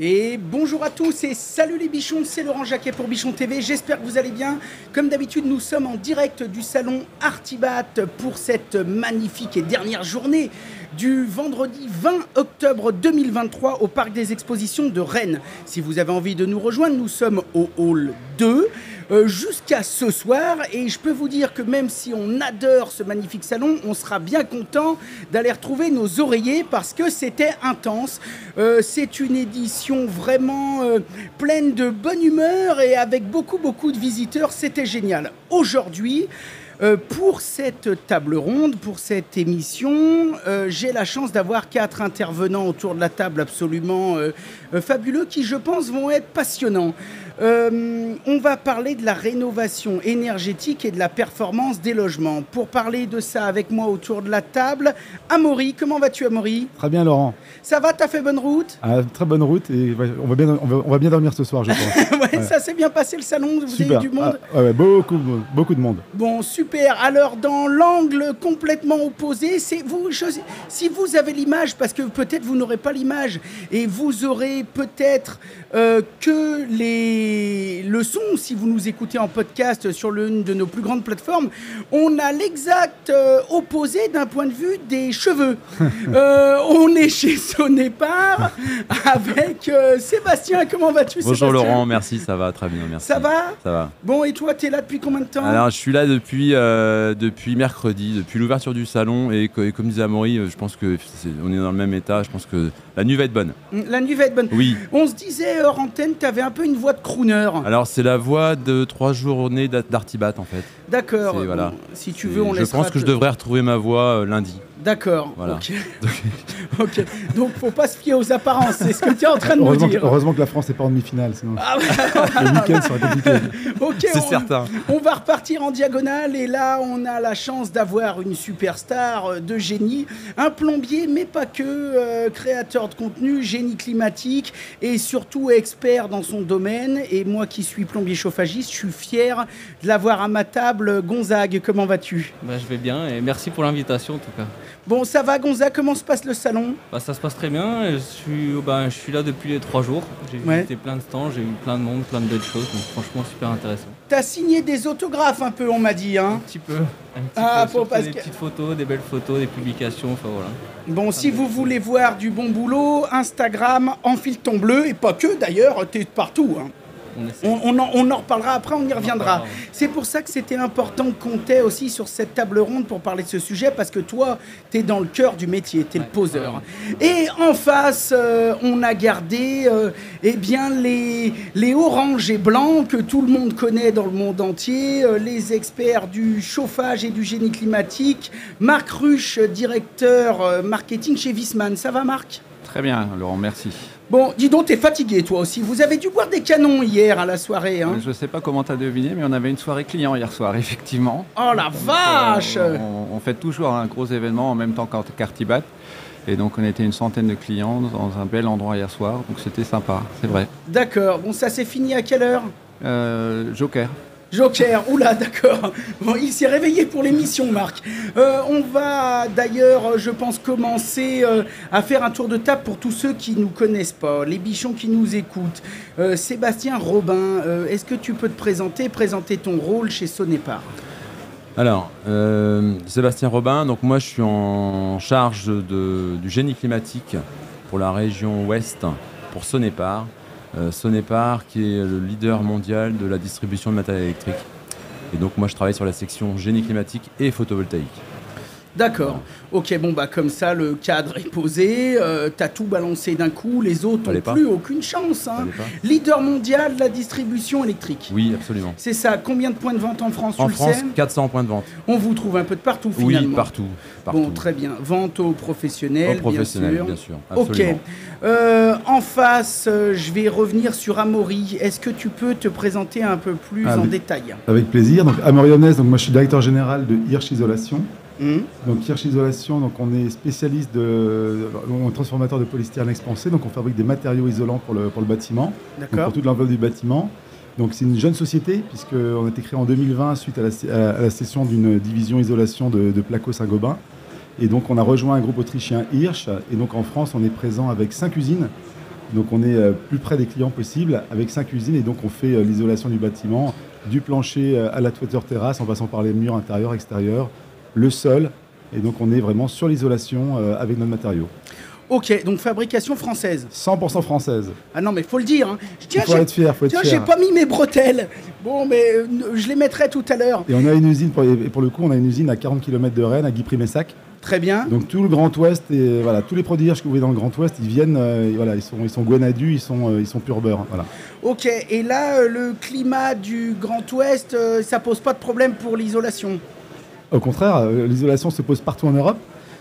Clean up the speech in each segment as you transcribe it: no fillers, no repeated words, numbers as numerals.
Et bonjour à tous et salut les bichons, c'est Laurent Jacquet pour Bichon TV, j'espère que vous allez bien. Comme d'habitude, nous sommes en direct du salon Artibat pour cette magnifique et dernière journée du vendredi 20 octobre 2023 au Parc des Expositions de Rennes. Si vous avez envie de nous rejoindre, nous sommes au hall 2 jusqu'à ce soir et je peux vous dire que même si on adore ce magnifique salon, on sera bien content d'aller retrouver nos oreillers parce que c'était intense. C'est une édition vraiment pleine de bonne humeur et avec beaucoup de visiteurs, c'était génial. Aujourd'hui, pour cette table ronde, pour cette émission, j'ai la chance d'avoir 4 intervenants autour de la table absolument fabuleux qui, je pense, vont être passionnants. On va parler de la rénovation énergétique et de la performance des logements. Pour parler de ça avec moi autour de la table, Amaury. Comment vas-tu, Amaury ? Très bien, Laurent. Ça va, t'as fait bonne route ? Très bonne route et on va bien dormir ce soir, je pense. Ouais. Ça s'est bien passé le salon, vous Super. avez eu du monde ? Beaucoup de monde. Bon, super. Alors, dans l'angle complètement opposé, si vous avez l'image, parce que peut-être vous n'aurez pas l'image, et vous aurez peut-être que le son, si vous nous écoutez en podcast sur l'une de nos plus grandes plateformes, on a l'exact opposé d'un point de vue des cheveux. On est chez Sonépar avec Sébastien. Comment vas-tu, Sébastien ? Bonjour Laurent, merci, ça va très bien, merci. Ça va ? Ça va. Bon, et toi, tu es là depuis combien de temps ? Alors, je suis là depuis mercredi, depuis l'ouverture du salon, et comme disait Amaury, je pense qu'on est dans le même état, je pense que la nuit va être bonne. La nuit va être bonne. Oui. On se disait hors antenne, tu avais un peu une voix de crooner. Alors, c'est la voix de 3 journées d'Artibat, en fait. D'accord. Voilà. Bon, si tu veux, on laissera... Je pense que je devrais retrouver ma voix lundi. D'accord. Voilà. Ok. Ok. Donc, faut pas se fier aux apparences. C'est ce que tu es en train de nous dire. Heureusement que la France n'est pas en demi-finale, sinon le week-end serait compliqué. Ok. C'est certain. On va repartir en diagonale et là, on a la chance d'avoir une superstar de génie, un plombier, mais pas que, créateur de contenu, génie climatique et surtout expert dans son domaine. Et moi, qui suis plombier chauffagiste, je suis fier de l'avoir à ma table. Gonzague, comment vas-tu ? Je vais bien et merci pour l'invitation en tout cas. Bon, ça va, Gonzague, comment se passe le salon ? Ça se passe très bien, je suis là depuis les 3 jours, j'ai visité plein de stands, j'ai eu plein de monde, plein de belles choses, donc franchement super intéressant. T'as signé des autographes un peu, on m'a dit, hein ? Un petit peu, des petites photos, des belles photos, des publications, enfin voilà. Bon, si vous voulez voir du bon boulot, Instagram, Enfile ton bleu, et pas que d'ailleurs, t'es partout, hein. On en reparlera après, on y reviendra. C'est pour ça que c'était important qu'on t'ait aussi sur cette table ronde pour parler de ce sujet, parce que toi, t'es dans le cœur du métier, t'es le poseur. Et en face, on a gardé les oranges et blancs que tout le monde connaît dans le monde entier, les experts du chauffage et du génie climatique. Marc Ruche, directeur marketing chez Viessmann. Ça va, Marc ? Très bien, Laurent, merci. Bon, dis donc, t'es fatigué toi aussi. Vous avez dû boire des canons hier à la soirée, hein ? Je ne sais pas comment tu as deviné, mais on avait une soirée client hier soir, effectivement. Oh la vache ! On fait toujours un gros événement en même temps qu'Artibat. Et donc on était une centaine de clients dans un bel endroit hier soir, donc c'était sympa, c'est vrai. D'accord. Bon, ça s'est fini à quelle heure ? Joker, oula, d'accord. Bon, il s'est réveillé pour l'émission, Marc. On va d'ailleurs, je pense, commencer à faire un tour de table pour tous ceux qui ne nous connaissent pas, les bichons qui nous écoutent. Sébastien Robin, est-ce que tu peux te présenter ton rôle chez Sonépar ? Alors, Sébastien Robin, donc moi je suis en charge du génie climatique pour la région ouest, pour Sonépar. Sonépar qui est le leader mondial de la distribution de matériel électrique. Et donc moi je travaille sur la section génie climatique et photovoltaïque. D'accord. Ok, bon, comme ça, le cadre est posé. T'as tout balancé d'un coup. Les autres n'ont plus aucune chance. Hein. Leader mondial de la distribution électrique. Oui, absolument. C'est ça. Combien de points de vente en France ? En France, 400 points de vente. On vous trouve un peu de partout, finalement. Oui, partout. Bon, très bien. Vente aux professionnels, bien sûr. Absolument. Ok. En face, je vais revenir sur Amaury. Est-ce que tu peux te présenter un peu plus en détail ? Avec plaisir. Donc, Amaury Omnes, donc moi je suis directeur général de Hirsch Isolation. Donc Hirsch Isolation, donc on est spécialiste on est transformateur de polystyrène expansé, donc on fabrique des matériaux isolants pour le bâtiment, donc pour toute l'enveloppe du bâtiment. Donc c'est une jeune société puisqu'on a été créé en 2020 suite à la cession d'une division isolation de Placo Saint-Gobain. Et donc on a rejoint un groupe autrichien Hirsch, et donc en France on est présent avec 5 usines Donc on est plus près des clients possible avec 5 usines et donc on fait l'isolation du bâtiment, du plancher à la toiture terrasse en passant par les murs intérieurs, extérieurs, le sol. Et donc on est vraiment sur l'isolation avec notre matériau. Ok, donc fabrication française. 100% française. Ah non, mais faut le dire. Hein. Il faut être fier, Tiens, j'ai pas mis mes bretelles. Bon, mais je les mettrai tout à l'heure. Et on a une usine, pour le coup, on a une usine à 40 km de Rennes, à Guy-Primessac. Très bien. Donc tout le Grand Ouest, et voilà, tous les produits Hirsch que vous voyez dans le Grand Ouest, ils viennent, voilà, ils sont Gwenadu, ils sont pur beurre. Voilà. Ok, et là, le climat du Grand Ouest, ça pose pas de problème pour l'isolation? Au contraire, l'isolation se pose partout en Europe.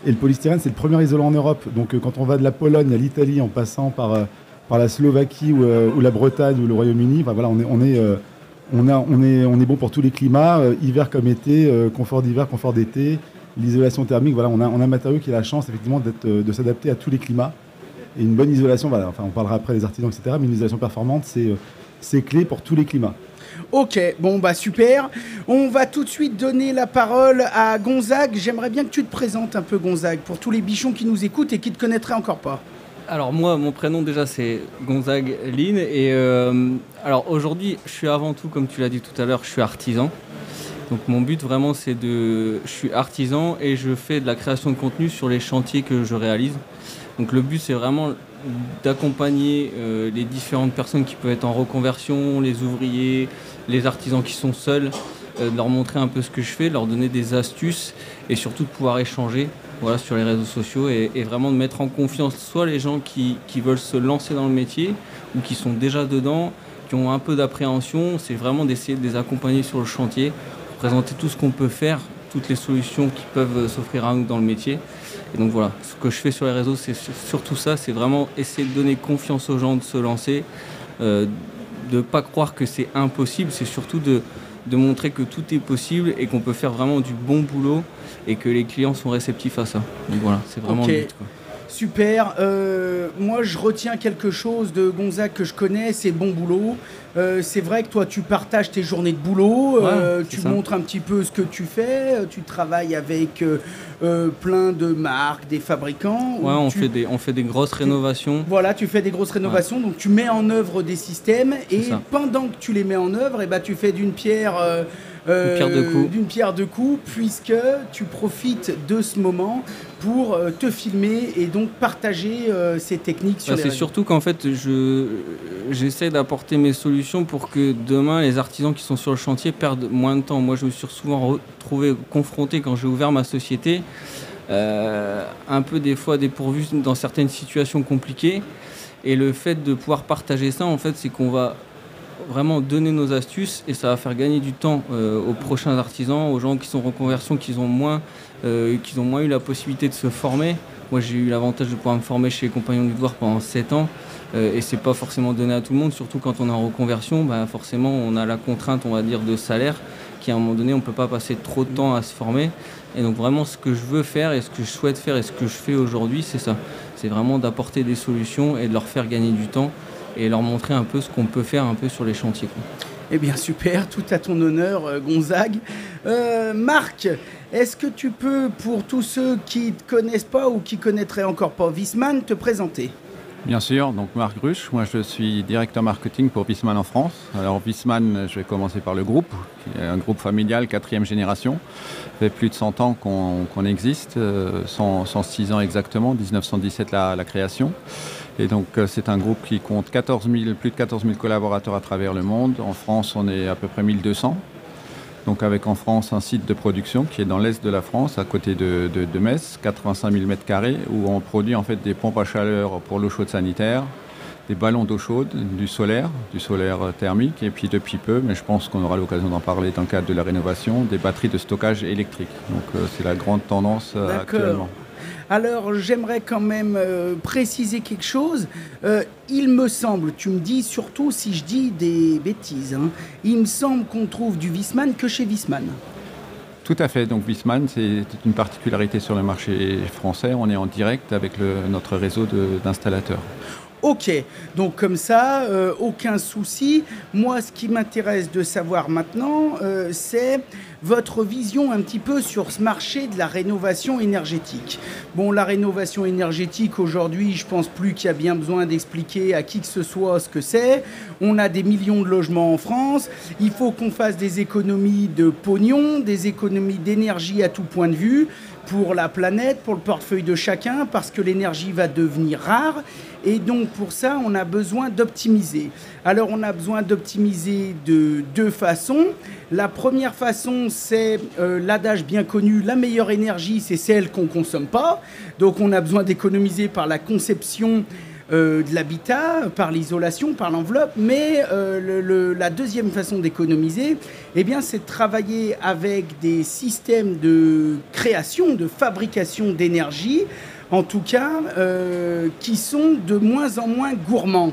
Et le polystyrène, c'est le premier isolant en Europe. Donc quand on va de la Pologne à l'Italie en passant par la Slovaquie ou la Bretagne ou le Royaume-Uni, voilà, on est bon pour tous les climats, hiver comme été, confort d'hiver, confort d'été, l'isolation thermique. Voilà, on a un matériau qui a la chance effectivement de s'adapter à tous les climats. Et une bonne isolation, voilà, enfin, on parlera après des artisans, etc. Mais une isolation performante, c'est clé pour tous les climats. Ok, bon bah super. On va tout de suite donner la parole à Gonzague. J'aimerais bien que tu te présentes un peu, Gonzague, pour tous les bichons qui nous écoutent et qui ne te connaîtraient encore pas. Alors moi, mon prénom déjà c'est Gonzague Lynn et alors aujourd'hui je suis avant tout, comme tu l'as dit tout à l'heure, je suis artisan. Donc mon but vraiment je suis artisan et je fais de la création de contenu sur les chantiers que je réalise. Donc le but c'est vraiment d'accompagner les différentes personnes qui peuvent être en reconversion, les ouvriers, les artisans qui sont seuls, de leur montrer un peu ce que je fais, de leur donner des astuces et surtout de pouvoir échanger sur les réseaux sociaux et vraiment de mettre en confiance soit les gens qui veulent se lancer dans le métier ou qui sont déjà dedans, qui ont un peu d'appréhension. C'est vraiment d'essayer de les accompagner sur le chantier, présenter tout ce qu'on peut faire, toutes les solutions qui peuvent s'offrir à nous dans le métier. Et donc voilà, ce que je fais sur les réseaux, c'est surtout ça, c'est vraiment essayer de donner confiance aux gens de se lancer, de ne pas croire que c'est impossible, c'est surtout de montrer que tout est possible et qu'on peut faire vraiment du bon boulot et que les clients sont réceptifs à ça. Donc voilà, c'est vraiment le but, quoi. Super. Moi, je retiens quelque chose de Gonzague que je connais, c'est bon boulot. C'est vrai que toi, tu partages tes journées de boulot, tu montres un petit peu ce que tu fais, tu travailles avec plein de marques, des fabricants. Ouais, on fait des grosses rénovations. Voilà, tu fais des grosses rénovations, donc tu mets en œuvre des systèmes et pendant que tu les mets en œuvre, tu fais d'une pierre deux coups, puisque tu profites de ce moment pour te filmer et donc partager ces techniques sur les réseaux. C'est surtout qu'en fait, j'essaie d'apporter mes solutions pour que demain, les artisans qui sont sur le chantier perdent moins de temps. Moi, je me suis souvent retrouvé confronté quand j'ai ouvert ma société, un peu des fois dépourvu dans certaines situations compliquées. Et le fait de pouvoir partager ça, en fait, c'est qu'on va vraiment donner nos astuces et ça va faire gagner du temps aux prochains artisans, aux gens qui sont en reconversion, qui ont moins eu la possibilité de se former. Moi, j'ai eu l'avantage de pouvoir me former chez les Compagnons du Devoir pendant 7 ans et c'est pas forcément donné à tout le monde, surtout quand on est en reconversion. Forcément, on a la contrainte, on va dire, de salaire qui, à un moment donné, on peut pas passer trop de temps à se former. Et donc vraiment, ce que je veux faire et ce que je souhaite faire et ce que je fais aujourd'hui, c'est ça. C'est vraiment d'apporter des solutions et de leur faire gagner du temps et leur montrer un peu ce qu'on peut faire un peu sur les chantiers, quoi. Eh bien super, tout à ton honneur, Gonzague. Marc, est-ce que tu peux, pour tous ceux qui ne te connaissent pas ou qui ne connaîtraient encore pas Viessmann, te présenter ? Bien sûr, donc Marc Ruche, moi je suis directeur marketing pour Viessmann en France. Alors Viessmann, je vais commencer par le groupe, qui est un groupe familial, 4e génération. Ça fait plus de 100 ans qu'on existe, 106 ans exactement, 1917 la création. Et donc c'est un groupe qui compte plus de 14 000 collaborateurs à travers le monde. En France, on est à peu près 1200. Donc avec en France un site de production qui est dans l'est de la France, à côté de Metz, 85 000 m², où on produit en fait des pompes à chaleur pour l'eau chaude sanitaire, des ballons d'eau chaude, du solaire thermique, et puis depuis peu, mais je pense qu'on aura l'occasion d'en parler dans le cadre de la rénovation, des batteries de stockage électrique. Donc c'est la grande tendance actuellement. Alors, j'aimerais quand même préciser quelque chose. Il me semble, tu me dis surtout si je dis des bêtises, il me semble qu'on trouve du Viessmann que chez Viessmann. Tout à fait. Donc Viessmann, c'est une particularité sur le marché français. On est en direct avec notre réseau d'installateurs. Ok, donc comme ça, aucun souci. Moi, ce qui m'intéresse de savoir maintenant, c'est votre vision un petit peu sur ce marché de la rénovation énergétique. Bon, la rénovation énergétique, aujourd'hui, je pense plus qu'il y a bien besoin d'expliquer à qui que ce soit ce que c'est. On a des millions de logements en France. Il faut qu'on fasse des économies de pognon, des économies d'énergie à tout point de vue, pour la planète, pour le portefeuille de chacun, parce que l'énergie va devenir rare. Et donc, pour ça, on a besoin d'optimiser. Alors, on a besoin d'optimiser de deux façons. La première façon, c'est l'adage bien connu, la meilleure énergie, c'est celle qu'on ne consomme pas. Donc, on a besoin d'économiser par la conception de l'habitat, par l'isolation, par l'enveloppe. Mais la deuxième façon d'économiser, eh bien, c'est de travailler avec des systèmes de création, de fabrication d'énergie, en tout cas, qui sont de moins en moins gourmands.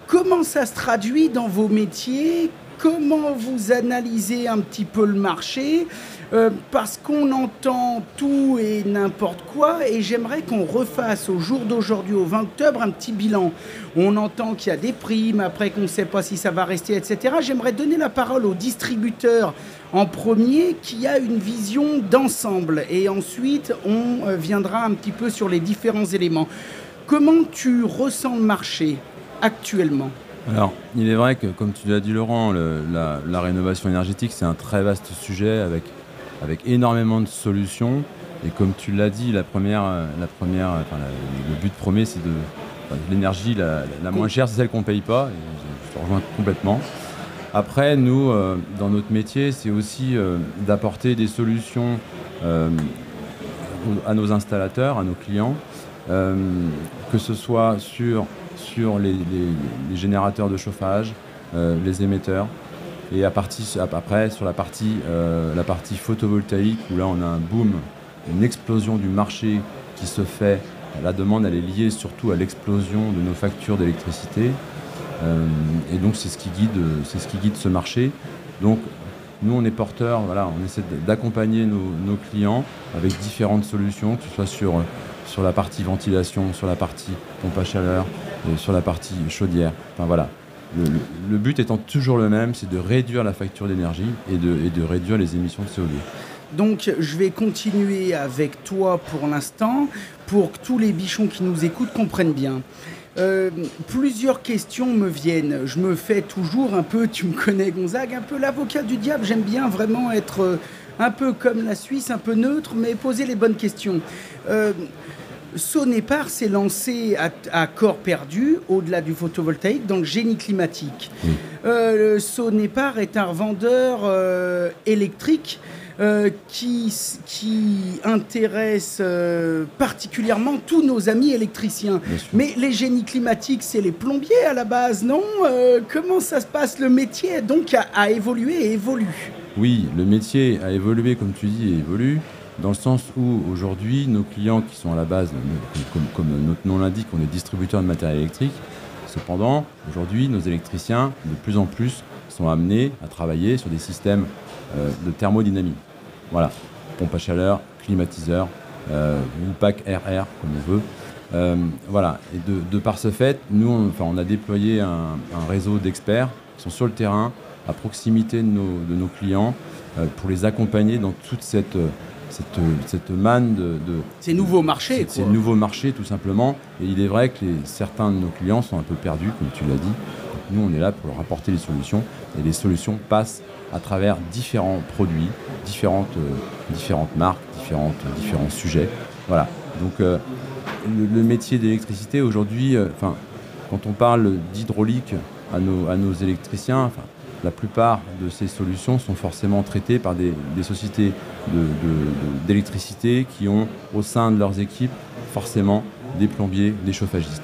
Comment ça se traduit dans vos métiers ? Comment vous analysez un petit peu le marché ? Parce qu'on entend tout et n'importe quoi, et j'aimerais qu'on refasse au jour d'aujourd'hui, au 20 octobre, un petit bilan. On entend qu'il y a des primes, après qu'on ne sait pas si ça va rester, etc. J'aimerais donner la parole au distributeur en premier, qui a une vision d'ensemble, et ensuite on viendra un petit peu sur les différents éléments. Comment tu ressens le marché actuellement ? Alors, il est vrai que, comme tu l'as dit Laurent, la rénovation énergétique, c'est un très vaste sujet avec énormément de solutions. Et comme tu l'as dit, le but premier, c'est l'énergie la moins chère, c'est celle qu'on ne paye pas. Et je te rejoins complètement. Après, nous, dans notre métier, c'est aussi d'apporter des solutions à nos installateurs, à nos clients, que ce soit sur les générateurs de chauffage, les émetteurs, et après sur la partie photovoltaïque, où là on a un boom, une explosion du marché qui se fait. La demande, elle est liée surtout à l'explosion de nos factures d'électricité, et donc c'est ce qui guide ce marché. Donc nous on est porteurs, voilà, on essaie d'accompagner nos clients avec différentes solutions, que ce soit sur la partie ventilation, sur la partie pompe à chaleur, sur la partie chaudière. Enfin voilà. Le but étant toujours le même, c'est de réduire la facture d'énergie et de réduire les émissions de CO2. Donc je vais continuer avec toi pour l'instant, pour que tous les bichons qui nous écoutent comprennent bien. Plusieurs questions me viennent. Je me fais toujours un peu, tu me connais Gonzague, un peu l'avocat du diable. J'aime bien vraiment être un peu comme la Suisse, un peu neutre, mais poser les bonnes questions. Sonepar s'est lancé à corps perdu, au-delà du photovoltaïque, dans le génie climatique. Oui. Sonepar est un revendeur électrique qui intéresse particulièrement tous nos amis électriciens. Mais les génies climatiques, c'est les plombiers à la base, non ? Comment ça se passe ? Le métier donc a évolué et évolue. Oui, le métier a évolué, comme tu dis, et évolue. Dans le sens où aujourd'hui, nos clients qui sont à la base, comme notre nom l'indique, on est distributeur de matériel électrique. Cependant, aujourd'hui, nos électriciens, de plus en plus, sont amenés à travailler sur des systèmes de thermodynamie. Voilà, pompe à chaleur, climatiseur, ou pack RR, comme on veut. Voilà, et de par ce fait, nous, on a déployé un réseau d'experts qui sont sur le terrain, à proximité de nos clients, pour les accompagner dans toute cette manne de ces nouveaux marchés. Ces nouveaux marchés, tout simplement. Et il est vrai que certains de nos clients sont un peu perdus, comme tu l'as dit. Donc nous, on est là pour leur apporter les solutions. Et les solutions passent à travers différents produits, différentes marques, différents sujets. Voilà. Donc le métier d'électricité, aujourd'hui, quand on parle d'hydraulique à nos électriciens, la plupart de ces solutions sont forcément traitées par des sociétés d'électricité qui ont au sein de leurs équipes forcément des plombiers, des chauffagistes.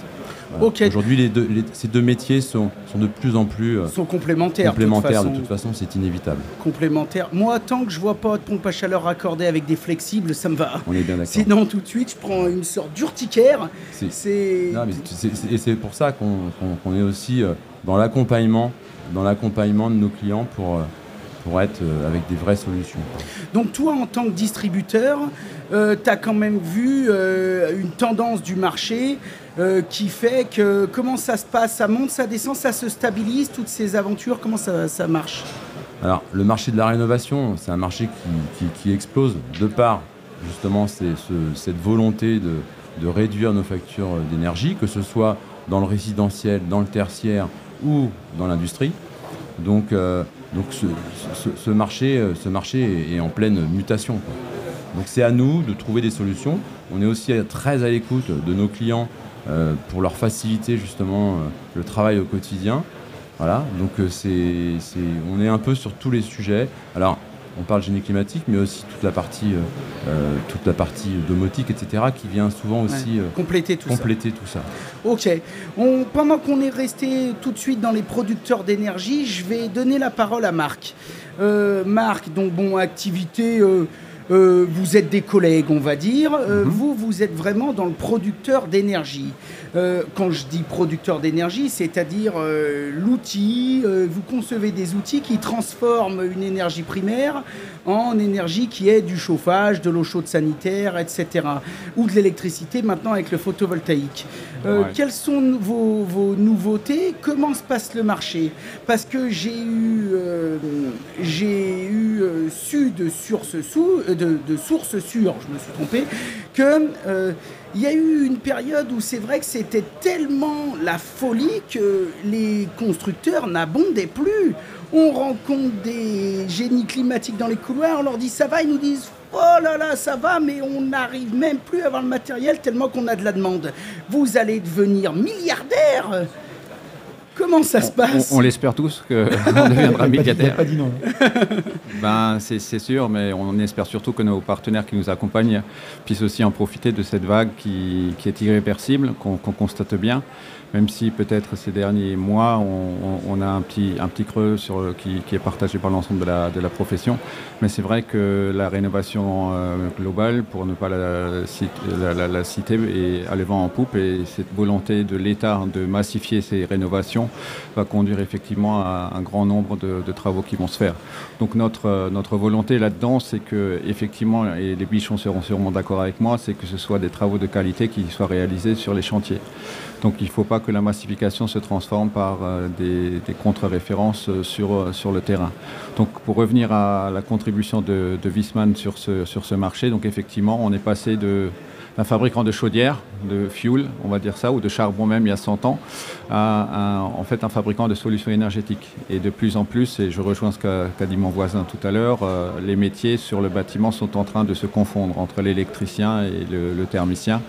Voilà. Okay. Aujourd'hui, ces deux métiers sont de plus en plus sont complémentaires. De toute façon, c'est inévitable. Complémentaires. Moi, tant que je vois pas de pompe à chaleur raccordée avec des flexibles, ça me va. On est bien d'accord. Sinon, tout de suite, je prends une sorte d'urticaire. Et c'est pour ça qu'on est aussi dans l'accompagnement de nos clients pour pour être avec des vraies solutions. Donc toi, en tant que distributeur, tu as quand même vu une tendance du marché qui fait que comment ça se passe, ça monte, ça descend, ça se stabilise, toutes ces aventures, comment ça marche? Alors, le marché de la rénovation, c'est un marché qui explose de par justement cette volonté de réduire nos factures d'énergie, que ce soit dans le résidentiel, dans le tertiaire ou dans l'industrie. Donc ce marché est en pleine mutation, quoi. Donc c'est à nous de trouver des solutions. On est aussi très à l'écoute de nos clients pour leur faciliter justement le travail au quotidien. Voilà, donc on est un peu sur tous les sujets. Alors, on parle génie climatique, mais aussi toute la partie domotique, etc., qui vient souvent aussi compléter tout ça. Ok. Pendant qu'on est resté tout de suite dans les producteurs d'énergie, je vais donner la parole à Marc. Marc, donc activité... vous êtes des collègues, on va dire. Vous êtes vraiment dans le producteur d'énergie. Quand je dis producteur d'énergie, c'est-à-dire l'outil, vous concevez des outils qui transforment une énergie primaire en énergie qui est du chauffage, de l'eau chaude sanitaire, etc. Ou de l'électricité maintenant avec le photovoltaïque. Quelles sont vos nouveautés? Comment se passe le marché? Parce que j'ai su de sources sûres, je me suis trompé, que il y a eu une période où c'est vrai que c'était tellement la folie que les constructeurs n'abondaient plus. On rencontre des génies climatiques dans les couloirs, on leur dit ça va, ils nous disent oh là là ça va, mais on n'arrive même plus à avoir le matériel tellement qu'on a de la demande. Vous allez devenir milliardaire. Comment ça se passe? On l'espère tous qu'on deviendra milliardaire. Pas dit non. C'est sûr, mais on espère surtout que nos partenaires qui nous accompagnent puissent aussi en profiter de cette vague qui est irréversible, qu'on constate bien. Même si peut-être ces derniers mois, on a un petit creux qui est partagé par l'ensemble de la profession. Mais c'est vrai que la rénovation globale, pour ne pas la citer, est à le vent en poupe. Et cette volonté de l'État de massifier ces rénovations va conduire effectivement à un grand nombre de travaux qui vont se faire. Donc notre volonté là-dedans, c'est que effectivement, et les bichons seront sûrement d'accord avec moi, c'est que ce soit des travaux de qualité qui soient réalisés sur les chantiers. Donc il ne faut pas que la massification se transforme par des contre-références sur le terrain. Donc pour revenir à la contribution de Viessmann sur ce marché, donc effectivement on est passé d'un fabricant de chaudières, de fuel, on va dire ça, ou de charbon même il y a 100 ans, à un fabricant de solutions énergétiques. Et de plus en plus, et je rejoins ce qu'a dit mon voisin tout à l'heure, les métiers sur le bâtiment sont en train de se confondre entre l'électricien et le thermicien.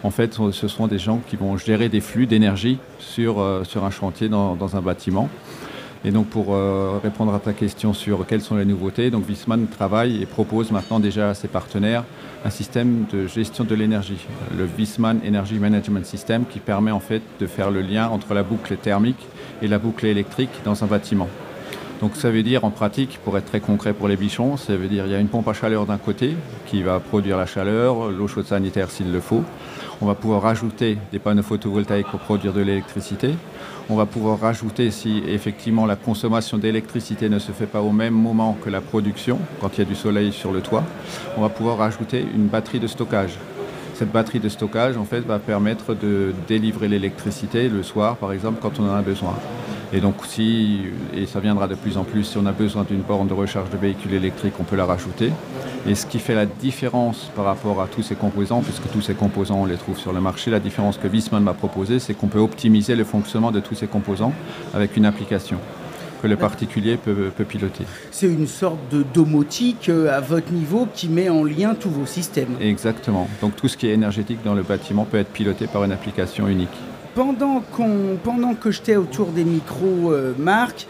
En fait, ce sont des gens qui vont gérer des flux d'énergie sur un chantier dans un bâtiment. Et donc, pour répondre à ta question sur quelles sont les nouveautés, donc Viessmann travaille et propose maintenant déjà à ses partenaires un système de gestion de l'énergie, le Viessmann Energy Management System, qui permet en fait de faire le lien entre la boucle thermique et la boucle électrique dans un bâtiment. Donc ça veut dire en pratique, pour être très concret pour les bichons, ça veut dire qu'il y a une pompe à chaleur d'un côté qui va produire la chaleur, l'eau chaude sanitaire s'il le faut. On va pouvoir rajouter des panneaux photovoltaïques pour produire de l'électricité. On va pouvoir rajouter, si effectivement la consommation d'électricité ne se fait pas au même moment que la production, quand il y a du soleil sur le toit, on va pouvoir rajouter une batterie de stockage. Cette batterie de stockage, en fait, va permettre de délivrer l'électricité le soir, par exemple, quand on en a besoin. Et donc, et ça viendra de plus en plus, si on a besoin d'une borne de recharge de véhicules électriques, on peut la rajouter. Et ce qui fait la différence par rapport à tous ces composants, puisque tous ces composants, on les trouve sur le marché, la différence que Viessmann m'a proposée, c'est qu'on peut optimiser le fonctionnement de tous ces composants avec une application que le particulier peut piloter. C'est une sorte de domotique à votre niveau qui met en lien tous vos systèmes. Exactement. Donc tout ce qui est énergétique dans le bâtiment peut être piloté par une application unique. Pendant que j'étais autour des micros, Marc,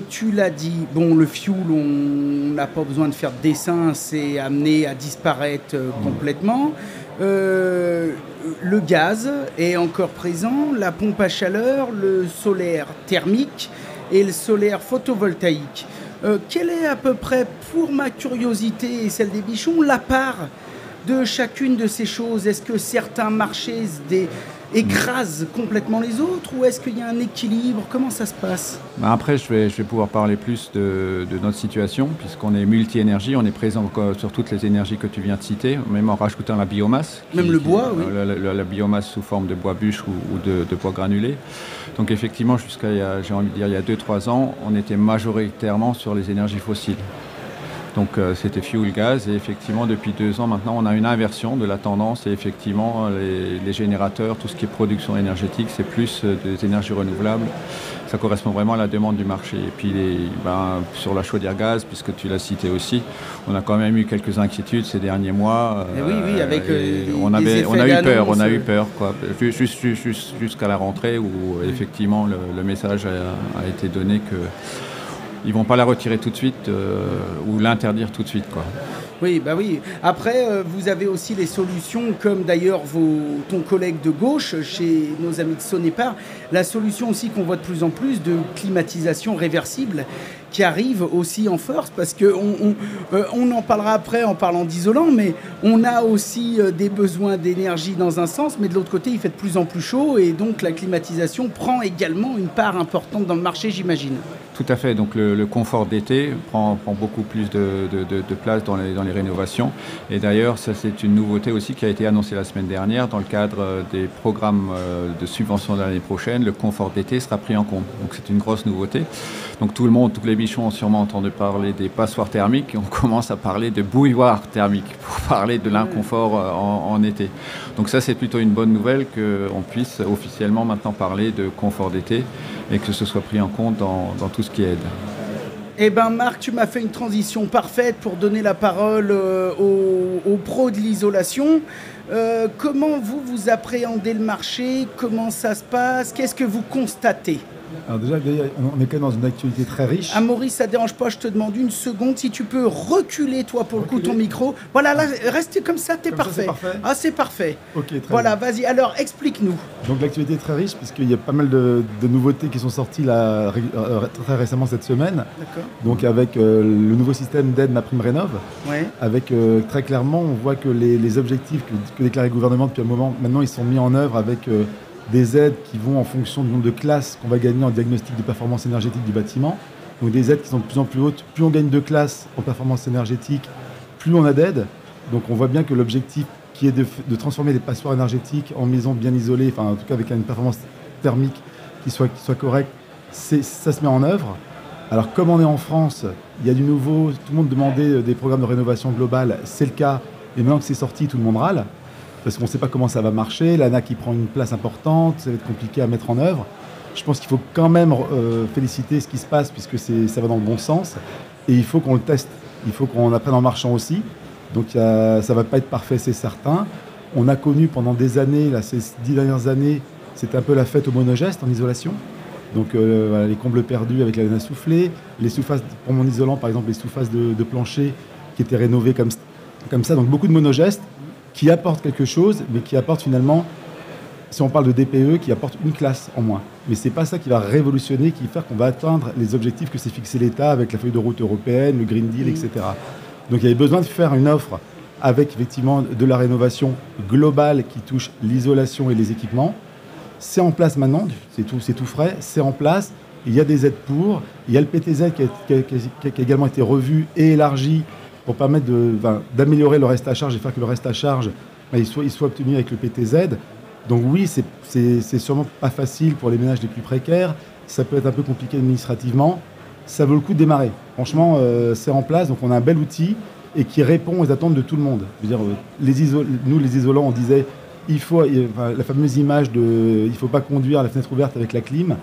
tu l'as dit, le fuel, on n'a pas besoin de faire de dessin, c'est amené à disparaître complètement. Le gaz est encore présent, la pompe à chaleur, le solaire thermique et le solaire photovoltaïque. Quelle est à peu près, pour ma curiosité et celle des bichons, la part de chacune de ces choses? Est-ce que certains marchés écrase complètement les autres ou est-ce qu'il y a un équilibre? Comment ça se passe? Après, je vais pouvoir parler plus de notre situation, puisqu'on est multi-énergie, on est présent sur toutes les énergies que tu viens de citer, même en rajoutant la biomasse. Même le bois, oui. La biomasse sous forme de bois bûche ou de bois granulé. Donc effectivement, j'ai envie de dire, il y a 2-3 ans, on était majoritairement sur les énergies fossiles. Donc c'était fuel gaz et effectivement depuis 2 ans maintenant on a une inversion de la tendance et effectivement les générateurs, tout ce qui est production énergétique, c'est plus des énergies renouvelables. Ça correspond vraiment à la demande du marché. Et puis sur la chaudière gaz, puisque tu l'as cité aussi, on a quand même eu quelques inquiétudes ces derniers mois. Oui, avec on a eu peur quoi. Jusqu'à la rentrée où effectivement le message a été donné que ils ne vont pas la retirer tout de suite ou l'interdire tout de suite, quoi. Oui, bah oui. Après, vous avez aussi les solutions, comme d'ailleurs ton collègue de gauche, chez nos amis de Sonepar, la solution aussi qu'on voit de plus en plus de climatisation réversible qui arrive aussi en force, parce qu'on en parlera après en parlant d'isolant, mais on a aussi des besoins d'énergie dans un sens, mais de l'autre côté, il fait de plus en plus chaud, et donc la climatisation prend également une part importante dans le marché, j'imagine. Tout à fait, donc le confort d'été prend beaucoup plus de place dans les rénovations. Et d'ailleurs, ça c'est une nouveauté aussi qui a été annoncée la semaine dernière dans le cadre des programmes de subvention de l'année prochaine. Le confort d'été sera pris en compte, donc c'est une grosse nouveauté. Donc tout le monde, tous les bichons ont sûrement entendu parler des passoires thermiques et on commence à parler de bouilloire thermique pour parler de l'inconfort en été. Donc ça c'est plutôt une bonne nouvelle qu'on puisse officiellement maintenant parler de confort d'été et que ce soit pris en compte dans tout ce qui aide. Eh bien Marc, tu m'as fait une transition parfaite pour donner la parole aux pros de l'isolation. Comment vous appréhendez le marché? Comment ça se passe? Qu'est-ce que vous constatez? Alors déjà, on est quand même dans une actualité très riche. Ah Maurice, ça ne dérange pas, je te demande une seconde. Si tu peux reculer, toi, pour le coup, ton micro. Voilà, là, reste comme ça, t'es parfait. Ah, c'est parfait. Ok, très voilà, bien. Vas-y, alors, explique-nous. Donc l'actualité est très riche, puisqu'il y a pas mal de nouveautés qui sont sorties là, très récemment cette semaine. D'accord. Donc avec le nouveau système d'aide MaPrimeRénov', Ouais. avec très clairement, on voit que les objectifs que déclare le gouvernement depuis un moment, maintenant ils sont mis en œuvre avec des aides qui vont en fonction du nombre de classes qu'on va gagner en diagnostic de performance énergétique du bâtiment. Donc des aides qui sont de plus en plus hautes. Plus on gagne de classes en performance énergétique, plus on a d'aides. Donc on voit bien que l'objectif qui est de transformer les passoires énergétiques en maisons bien isolées, enfin en tout cas avec une performance thermique qui soit correcte, ça se met en œuvre. Alors comme on est en France, il y a du nouveau, tout le monde demandait des programmes de rénovation globale, c'est le cas. Et maintenant que c'est sorti, tout le monde râle. Parce qu'on ne sait pas comment ça va marcher, l'ANAC qui prend une place importante, ça va être compliqué à mettre en œuvre. Je pense qu'il faut quand même féliciter ce qui se passe, puisque ça va dans le bon sens, et il faut qu'on le teste, il faut qu'on apprenne en marchant aussi. Donc ça ne va pas être parfait, c'est certain. On a connu pendant des années, là, ces 10 dernières années, c'était un peu la fête au monogeste en isolation. Donc voilà, les combles perdus avec la laine à souffler, les sous-faces, pour mon isolant par exemple, les sous-faces de plancher qui étaient rénovées comme ça, donc beaucoup de monogestes, qui apporte quelque chose, mais qui apporte finalement, si on parle de DPE, qui apporte une classe en moins. Mais ce n'est pas ça qui va révolutionner, qui va faire qu'on va atteindre les objectifs que s'est fixé l'État avec la feuille de route européenne, le Green Deal, etc. Donc il y avait besoin de faire une offre avec effectivement de la rénovation globale qui touche l'isolation et les équipements. C'est en place maintenant, c'est tout frais, c'est en place. Il y a des aides pour, il y a le PTZ qui a également été revu et élargi pour permettre d'améliorer le reste à charge et faire que le reste à charge il soit obtenu avec le PTZ. Donc oui, c'est sûrement pas facile pour les ménages les plus précaires, ça peut être un peu compliqué administrativement, ça vaut le coup de démarrer. Franchement, c'est en place, donc on a un bel outil et qui répond aux attentes de tout le monde. Je veux dire, nous les isolants, on disait, la fameuse image de « il ne faut pas conduire à la fenêtre ouverte avec la clim »,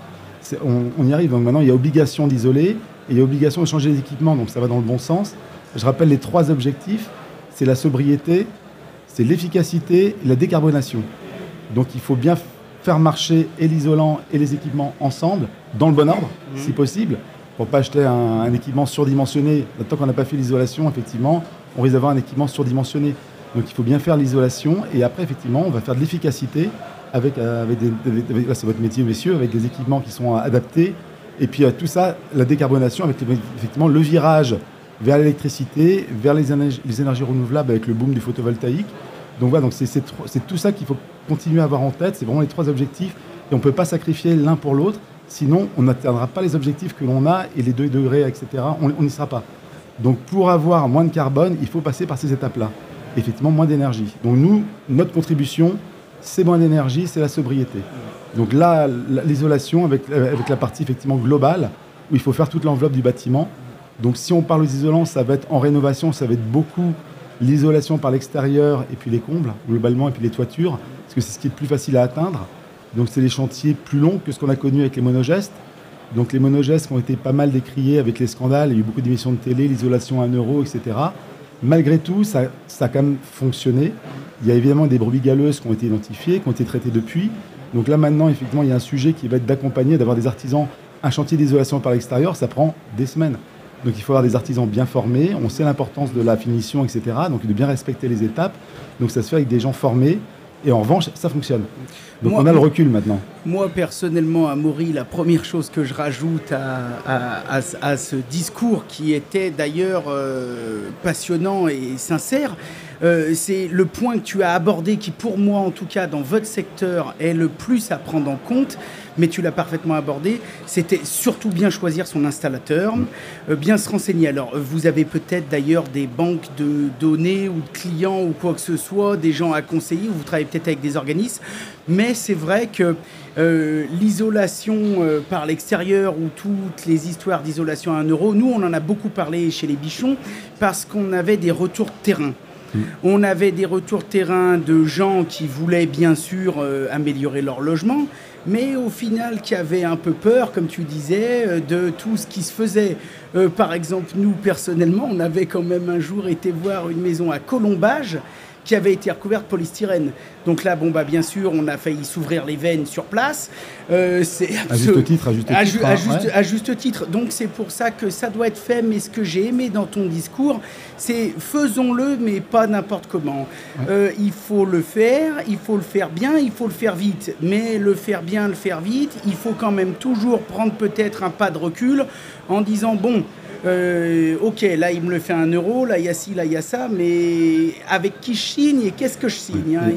on y arrive. Donc maintenant, il y a obligation d'isoler et il y a obligation de changer les équipements, donc ça va dans le bon sens. Je rappelle les 3 objectifs, c'est la sobriété, c'est l'efficacité et la décarbonation. Donc il faut bien faire marcher et l'isolant et les équipements ensemble, dans le bon ordre, si possible, pour ne pas acheter un équipement surdimensionné. Tant qu'on n'a pas fait l'isolation, effectivement, on risque d'avoir un équipement surdimensionné. Donc il faut bien faire l'isolation et après, effectivement, on va faire de l'efficacité avec là, c'est votre métier, messieurs, avec des équipements qui sont adaptés. Et puis tout ça, la décarbonation avec effectivement le virage vers l'électricité, vers les énergies renouvelables avec le boom du photovoltaïque. Donc voilà, donc c'est tout ça qu'il faut continuer à avoir en tête, c'est vraiment les 3 objectifs, et on ne peut pas sacrifier l'un pour l'autre, sinon on n'atteindra pas les objectifs que l'on a, et les 2 degrés, etc., on n'y sera pas. Donc pour avoir moins de carbone, il faut passer par ces étapes-là. Effectivement, moins d'énergie. Donc nous, notre contribution, c'est moins d'énergie, c'est la sobriété. Donc là, l'isolation avec la partie effectivement globale, où il faut faire toute l'enveloppe du bâtiment. Donc si on parle aux isolants, ça va être en rénovation, ça va être beaucoup l'isolation par l'extérieur et puis les combles, globalement, et puis les toitures, parce que c'est ce qui est le plus facile à atteindre. Donc c'est des chantiers plus longs que ce qu'on a connu avec les monogestes. Donc les monogestes qui ont été pas mal décriés avec les scandales, il y a eu beaucoup d'émissions de télé, l'isolation à 1 euro, etc. Malgré tout, ça a quand même fonctionné. Il y a évidemment des brebis galeuses qui ont été identifiées, qui ont été traitées depuis. Donc là maintenant, effectivement, il y a un sujet qui va être d'accompagner, d'avoir des artisans. Un chantier d'isolation par l'extérieur, ça prend des semaines. Donc il faut avoir des artisans bien formés, on sait l'importance de la finition, etc. Donc de bien respecter les étapes. Donc ça se fait avec des gens formés. Et en revanche, ça fonctionne. Donc on a le recul maintenant. Moi, personnellement, Amaury, la première chose que je rajoute à ce discours, qui était d'ailleurs passionnant et sincère, c'est le point que tu as abordé, qui pour moi, en tout cas, dans votre secteur, est le plus à prendre en compte, mais tu l'as parfaitement abordé, c'était surtout bien choisir son installateur, bien se renseigner. Alors, vous avez peut-être d'ailleurs des banques de données ou de clients ou quoi que ce soit, des gens à conseiller, ou vous travaillez peut-être avec des organismes, mais c'est vrai que l'isolation par l'extérieur ou toutes les histoires d'isolation à 1 euro, nous, on en a beaucoup parlé chez les Bichons parce qu'on avait des retours de terrain. On avait des retours de terrain de gens qui voulaient bien sûr améliorer leur logement, mais au final qui avaient un peu peur, comme tu disais, de tout ce qui se faisait. Par exemple, nous, personnellement, on avait quand même un jour été voir une maison à Colombage qui avait été recouverte de polystyrène. Donc là, bon, bah, bien sûr, on a failli s'ouvrir les veines sur place. C'est à juste titre. À juste titre. Donc c'est pour ça que ça doit être fait. Mais ce que j'ai aimé dans ton discours, c'est faisons-le, mais pas n'importe comment. Il faut le faire bien, il faut le faire vite. Mais le faire bien, le faire vite, il faut quand même toujours prendre peut-être un pas de recul en disant, bon, ok, là il me le fait 1 euro, là il y a ci, là il y a ça, mais avec qui je signe et qu'est-ce que je signe, hein,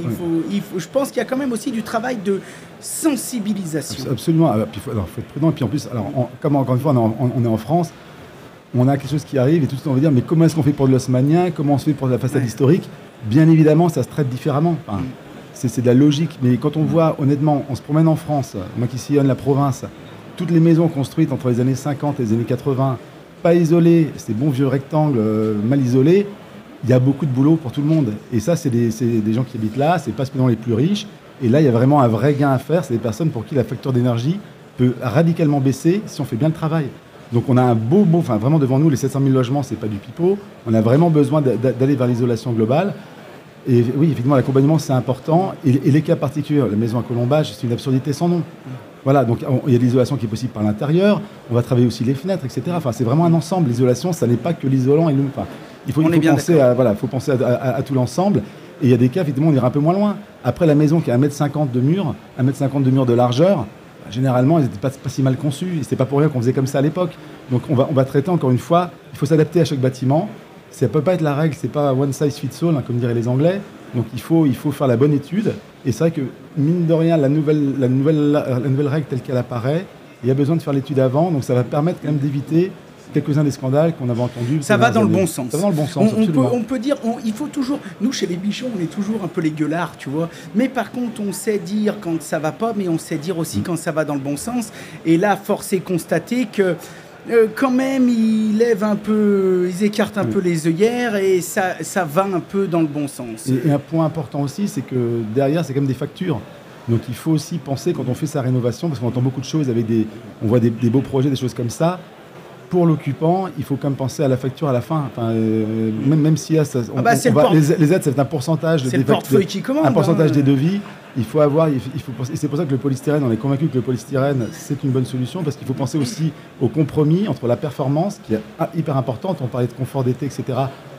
je pense qu'il y a quand même aussi du travail de sensibilisation. Absolument, alors, il faut être prudent, et puis en plus, comme encore une fois on est en France, on a quelque chose qui arrive et tout de suite on va dire mais comment est-ce qu'on fait pour de l'haussmannien, comment on se fait pour de la façade historique, bien évidemment ça se traite différemment, enfin, c'est de la logique, mais quand on voit honnêtement, on se promène en France, moi qui sillonne la province, toutes les maisons construites entre les années 50 et les années 80, pas isolés, ces bons vieux rectangles mal isolés, il y a beaucoup de boulot pour tout le monde. Et ça, c'est des gens qui habitent là, c'est pas spécialement les plus riches. Et là, il y a vraiment un vrai gain à faire. C'est des personnes pour qui la facture d'énergie peut radicalement baisser si on fait bien le travail. Donc on a un enfin vraiment devant nous, les 700 000 logements, c'est pas du pipeau. On a vraiment besoin d'aller vers l'isolation globale. Et oui, effectivement, l'accompagnement, c'est important. Et les cas particuliers, la maison à Colombage, c'est une absurdité sans nom. Voilà, donc il y a de l'isolation qui est possible par l'intérieur, on va travailler aussi les fenêtres, etc. Enfin, c'est vraiment un ensemble. L'isolation, ça n'est pas que l'isolant. Il faut penser à tout l'ensemble. Et il y a des cas, effectivement, on ira un peu moins loin. Après, la maison qui a 1,50 m de mur, 1,50 m de mur de largeur, généralement, elles n'étaient pas si mal conçues. Et c'est pas pour rien qu'on faisait comme ça à l'époque. Donc on va traiter, encore une fois, il faut s'adapter à chaque bâtiment. Ça ne peut pas être la règle, c'est pas one size fits all, hein, comme diraient les Anglais. Donc il faut faire la bonne étude. Et c'est vrai que, mine de rien, la nouvelle règle telle qu'elle apparaît, il y a besoin de faire l'étude avant. Donc ça va permettre quand même d'éviter quelques-uns des scandales qu'on avait entendus. Ça va dans le bon sens. Ça va dans le bon sens, on peut dire, il faut toujours... Nous, chez les Bichons, on est toujours un peu les gueulards, tu vois. Mais par contre, on sait dire quand ça va pas, mais on sait dire aussi quand ça va dans le bon sens. Et là, force est constater que quand même, ils écartent un peu les œillères et ça va un peu dans le bon sens. Et un point important aussi, c'est que derrière, c'est quand même des factures. Donc il faut aussi penser, quand on fait sa rénovation, parce qu'on entend beaucoup de choses, on voit des beaux projets, des choses comme ça. Pour l'occupant, il faut quand même penser à la facture à la fin. Enfin, même si les aides, c'est un pourcentage. C'est le portefeuille qui commande. Un pourcentage des devis. Il faut et c'est pour ça que le polystyrène, on est convaincu que le polystyrène, c'est une bonne solution, parce qu'il faut penser aussi au compromis entre la performance, qui est hyper importante. On parlait de confort d'été, etc.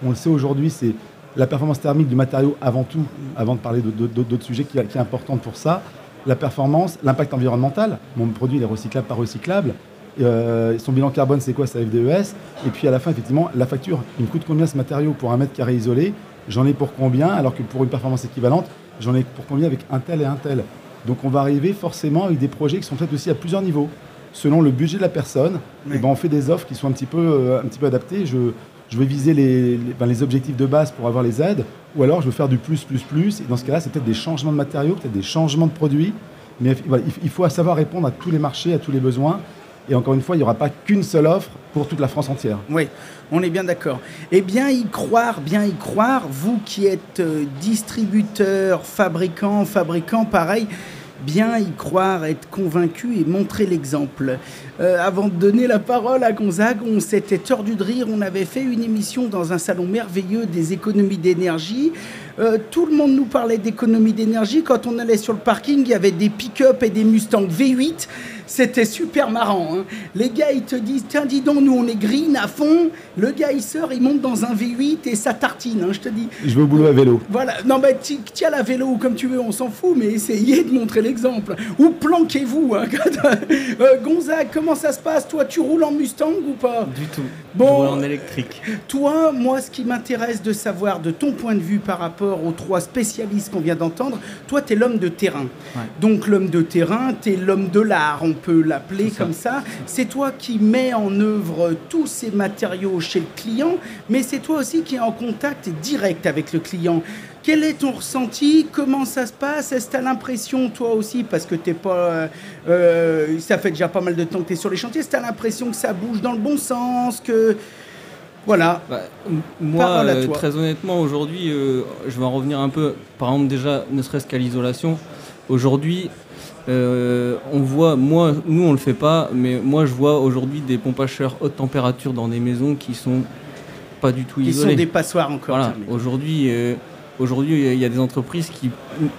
On le sait aujourd'hui, c'est la performance thermique du matériau avant tout, avant de parler d'autres sujets qui est importante pour ça. La performance, l'impact environnemental. Mon produit, il est recyclable, pas recyclable. Son bilan carbone, c'est quoi? C'est FDES. Et puis à la fin, effectivement, la facture. Il me coûte combien ce matériau pour 1 mètre carré isolé? j'en ai pour combien, alors que pour une performance équivalente, j'en ai pour combien avec un tel et un tel. Donc on va arriver forcément avec des projets qui sont faits aussi à plusieurs niveaux. Selon le budget de la personne, Oui. on fait des offres qui sont un petit peu adaptées. Je vais viser les objectifs de base pour avoir les aides, ou alors je veux faire du plus. Et dans ce cas-là, c'est peut-être des changements de matériaux, peut-être des changements de produits. Mais voilà, il faut savoir répondre à tous les marchés, à tous les besoins. Et encore une fois, il n'y aura pas qu'une seule offre pour toute la France entière. Oui, on est bien d'accord. Et bien y croire, vous qui êtes distributeur, fabricant, pareil, bien y croire, être convaincu et montrer l'exemple. Avant de donner la parole à Gonzague, on s'était tordu de rire, on avait fait une émission dans un salon merveilleux des économies d'énergie. Tout le monde nous parlait d'économie d'énergie. Quand on allait sur le parking, il y avait des pick-up et des Mustang V8. C'était super marrant. Hein. Les gars, ils te disent, tiens, dis donc, nous, on est green à fond. Le gars, il sort, il monte dans un V8 et ça tartine, hein, je te dis. Je vais au boulot à vélo. Voilà. Non, mais tiens la vélo ou comme tu veux, on s'en fout, mais essayez de montrer l'exemple. Ou planquez-vous. Hein. Gonzague, comment ça se passe? Toi, tu roules en Mustang ou pas? Du tout. Bon, Je roule en électrique. Toi, moi, ce qui m'intéresse de savoir de ton point de vue par rapport aux trois spécialistes qu'on vient d'entendre, toi, tu es l'homme de terrain. Ouais. Donc, l'homme de terrain, tu es l'homme de l'art, on peut l'appeler C'est ça. comme ça. C'est toi qui mets en œuvre tous ces matériaux chez le client, mais c'est toi aussi qui es en contact direct avec le client. Quel est ton ressenti? Comment ça se passe? Est-ce que tu as l'impression, toi aussi, parce que t'es pas, ça fait déjà pas mal de temps que tu es sur les chantiers, est-ce que tu as l'impression que ça bouge dans le bon sens, que... Voilà. Moi, Parole à toi. très honnêtement, aujourd'hui, je vais en revenir un peu, par exemple, déjà, ne serait-ce qu'à l'isolation. Aujourd'hui, on voit, nous on le fait pas, mais moi je vois aujourd'hui des pompes à chaleur haute température dans des maisons qui sont pas du tout Ils isolées. sont des passoires encore. Voilà. tiens, mais- Aujourd'hui, il y a des entreprises qui,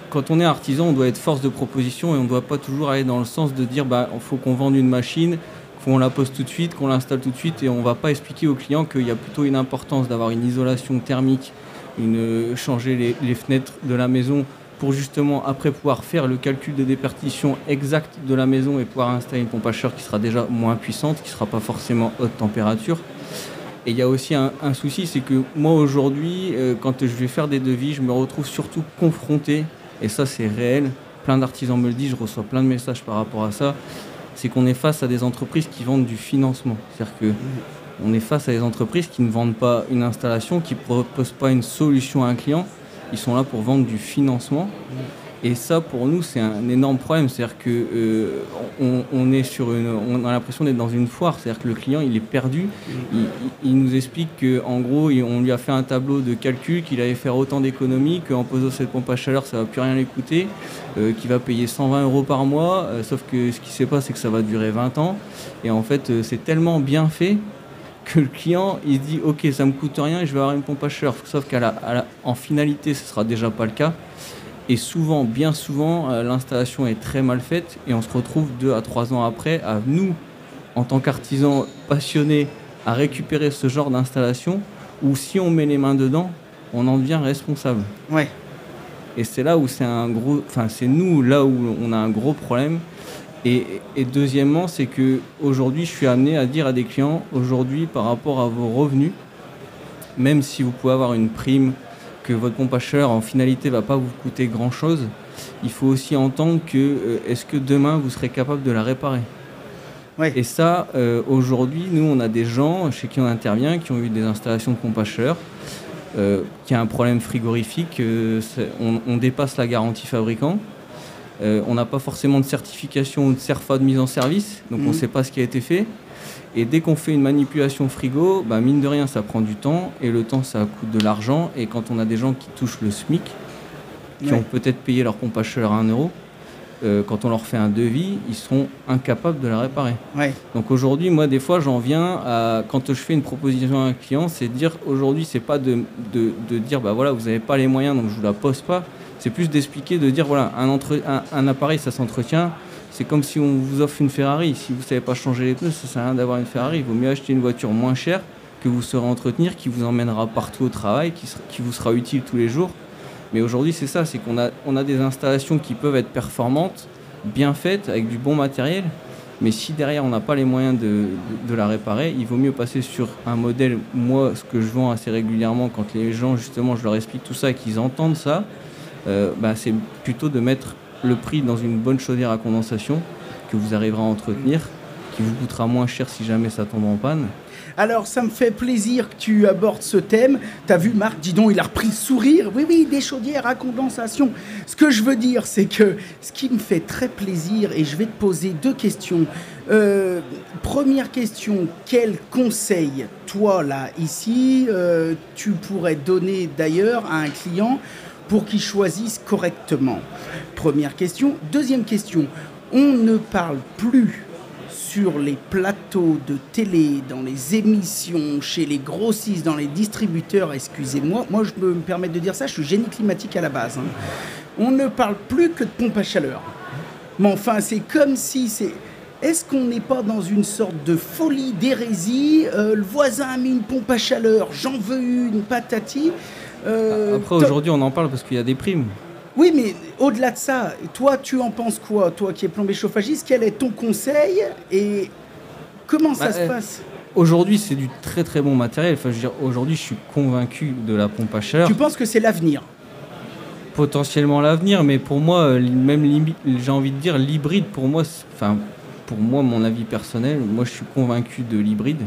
quand on est artisan, on doit être force de proposition et on ne doit pas toujours aller dans le sens de dire il faut qu'on vende une machine, qu'on la pose tout de suite, qu'on l'installe tout de suite, et on ne va pas expliquer aux clients qu'il y a plutôt une importance d'avoir une isolation thermique, changer les fenêtres de la maison pour justement après pouvoir faire le calcul de déperdition exact de la maison et pouvoir installer une pompe à chaleur qui sera déjà moins puissante, qui ne sera pas forcément haute température. Et il y a aussi un souci, c'est que moi aujourd'hui, quand je vais faire des devis, je me retrouve surtout confronté, et ça c'est réel, plein d'artisans me le disent, je reçois plein de messages par rapport à ça, c'est qu'on est face à des entreprises qui vendent du financement. C'est-à-dire qu'on est face à des entreprises qui ne vendent pas une installation, qui ne proposent pas une solution à un client, ils sont là pour vendre du financement. Et ça, pour nous, c'est un énorme problème. C'est-à-dire qu'on a l'impression d'être dans une foire. C'est-à-dire que le client, il est perdu. Il nous explique qu'en gros, on lui a fait un tableau de calcul, qu'il allait faire autant d'économies, qu'en posant cette pompe à chaleur, ça ne va plus rien lui coûter, qu'il va payer 120 € par mois. Sauf que ce qu'il ne sait pas, c'est que ça va durer 20 ans. Et en fait, c'est tellement bien fait que le client, il se dit « Ok, ça ne me coûte rien et je vais avoir une pompe à chaleur ». Sauf qu'en finalité, ce ne sera déjà pas le cas. Et souvent, bien souvent, l'installation est très mal faite et on se retrouve 2 à 3 ans après à nous, en tant qu'artisans passionnés, à récupérer ce genre d'installation où si on met les mains dedans, on en devient responsable. Ouais. Et c'est là où c'est nous là où on a un gros problème. Et deuxièmement, c'est que aujourd'hui, je suis amené à dire à des clients, aujourd'hui, par rapport à vos revenus, même si vous pouvez avoir une prime, que votre pompe à chaleur en finalité va pas vous coûter grand chose, il faut aussi entendre que est-ce que demain vous serez capable de la réparer. Ouais. Et ça, aujourd'hui, nous on a des gens chez qui on intervient qui ont eu des installations de pompe à chaleur, qui a un problème frigorifique, on dépasse la garantie fabricant, on n'a pas forcément de certification ou de CERFA de mise en service, donc on ne sait pas ce qui a été fait. Et dès qu'on fait une manipulation frigo, mine de rien, ça prend du temps. Et le temps, ça coûte de l'argent. Et quand on a des gens qui touchent le SMIC, qui ont peut-être payé leur pompe à chaleur à 1 €, quand on leur fait un devis, ils seront incapables de la réparer. Ouais. Donc aujourd'hui, moi, des fois, j'en viens à... Quand je fais une proposition à un client, c'est de dire, aujourd'hui, c'est pas de dire, voilà, vous n'avez pas les moyens, donc je vous la pose pas. C'est plus d'expliquer, de dire, voilà, un appareil, ça s'entretient. C'est comme si on vous offre une Ferrari. Si vous ne savez pas changer les pneus, ça ne sert à rien d'avoir une Ferrari. Il vaut mieux acheter une voiture moins chère que vous saurez entretenir, qui vous emmènera partout au travail, qui vous sera utile tous les jours. Mais aujourd'hui, c'est ça, c'est qu'on a des installations qui peuvent être performantes, bien faites, avec du bon matériel. Mais si derrière on n'a pas les moyens de la réparer, il vaut mieux passer sur un modèle. Moi, ce que je vends assez régulièrement, quand les gens, justement, je leur explique tout ça et qu'ils entendent ça, c'est plutôt de mettre le prix dans une bonne chaudière à condensation que vous arriverez à entretenir, qui vous coûtera moins cher si jamais ça tombe en panne. Alors, ça me fait plaisir que tu abordes ce thème. T'as vu, Marc, dis donc, il a repris le sourire. Oui, des chaudières à condensation. Ce que je veux dire, c'est que ce qui me fait très plaisir, et je vais te poser 2 questions. Première question, quel conseil, toi, là, ici, tu pourrais donner d'ailleurs à un client pour qu'il choisisse correctement? Première question. Deuxième question, on ne parle plus sur les plateaux de télé, dans les émissions, chez les grossistes, dans les distributeurs, excusez-moi, moi je peux me permettre de dire ça, je suis génie climatique à la base. On ne parle plus que de pompe à chaleur. Mais enfin, c'est comme si c'est... Est-ce qu'on n'est pas dans une sorte de folie, d'hérésie? Le voisin a mis une pompe à chaleur, j'en veux une, patati. Après, aujourd'hui, on en parle parce qu'il y a des primes. Oui, mais au-delà de ça, toi, tu en penses quoi? Toi qui es plombier chauffagiste, quel est ton conseil et comment ça se passe? Aujourd'hui, c'est du très très bon matériel. Enfin, je veux dire, aujourd'hui, je suis convaincu de la pompe à chaleur. Tu penses que c'est l'avenir? Potentiellement l'avenir, mais pour moi, même j'ai envie de dire l'hybride, pour moi, mon avis personnel, moi je suis convaincu de l'hybride.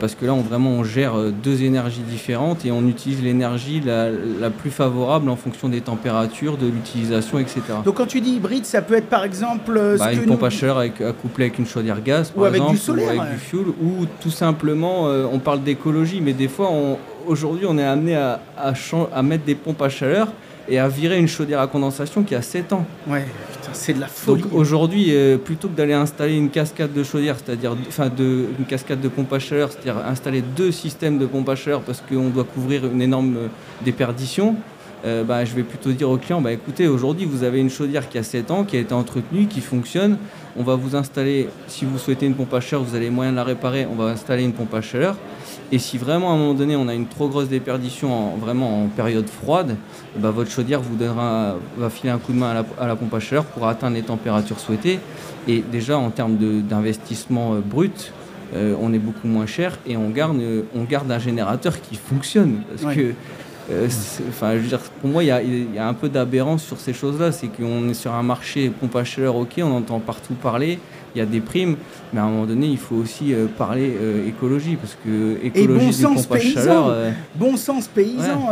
Parce que là, on gère 2 énergies différentes et on utilise l'énergie la plus favorable en fonction des températures, de l'utilisation, etc. Donc quand tu dis hybride, ça peut être par exemple... une pompe à chaleur couplée avec une chaudière gaz, par exemple, du solaire, ou avec du fuel, ou tout simplement, on parle d'écologie, mais des fois, aujourd'hui, on est amené à mettre des pompes à chaleur et à virer une chaudière à condensation qui a 7 ans. Ouais, putain, c'est de la folie. Donc aujourd'hui, plutôt que d'aller installer une cascade de chaudière, une cascade de pompe à chaleur, c'est-à-dire installer 2 systèmes de pompe à chaleur parce qu'on doit couvrir une énorme déperdition, je vais plutôt dire au client, écoutez, aujourd'hui vous avez une chaudière qui a 7 ans, qui a été entretenue, qui fonctionne. On va vous installer, si vous souhaitez une pompe à chaleur, vous avez les moyens de la réparer, on va installer une pompe à chaleur. Et si vraiment à un moment donné on a une trop grosse déperdition en période froide, votre chaudière va filer un coup de main à la pompe à chaleur pour atteindre les températures souhaitées. Et déjà en termes d'investissement brut, on est beaucoup moins cher et on garde un générateur qui fonctionne. Parce que je veux dire, pour moi, il y a un peu d'aberrance sur ces choses-là. C'est qu'on est sur un marché pompe à chaleur, ok, on entend partout parler, il y a des primes, mais à un moment donné, il faut aussi parler écologie, parce que écologie des pompes à chaleur... Bon sens paysan,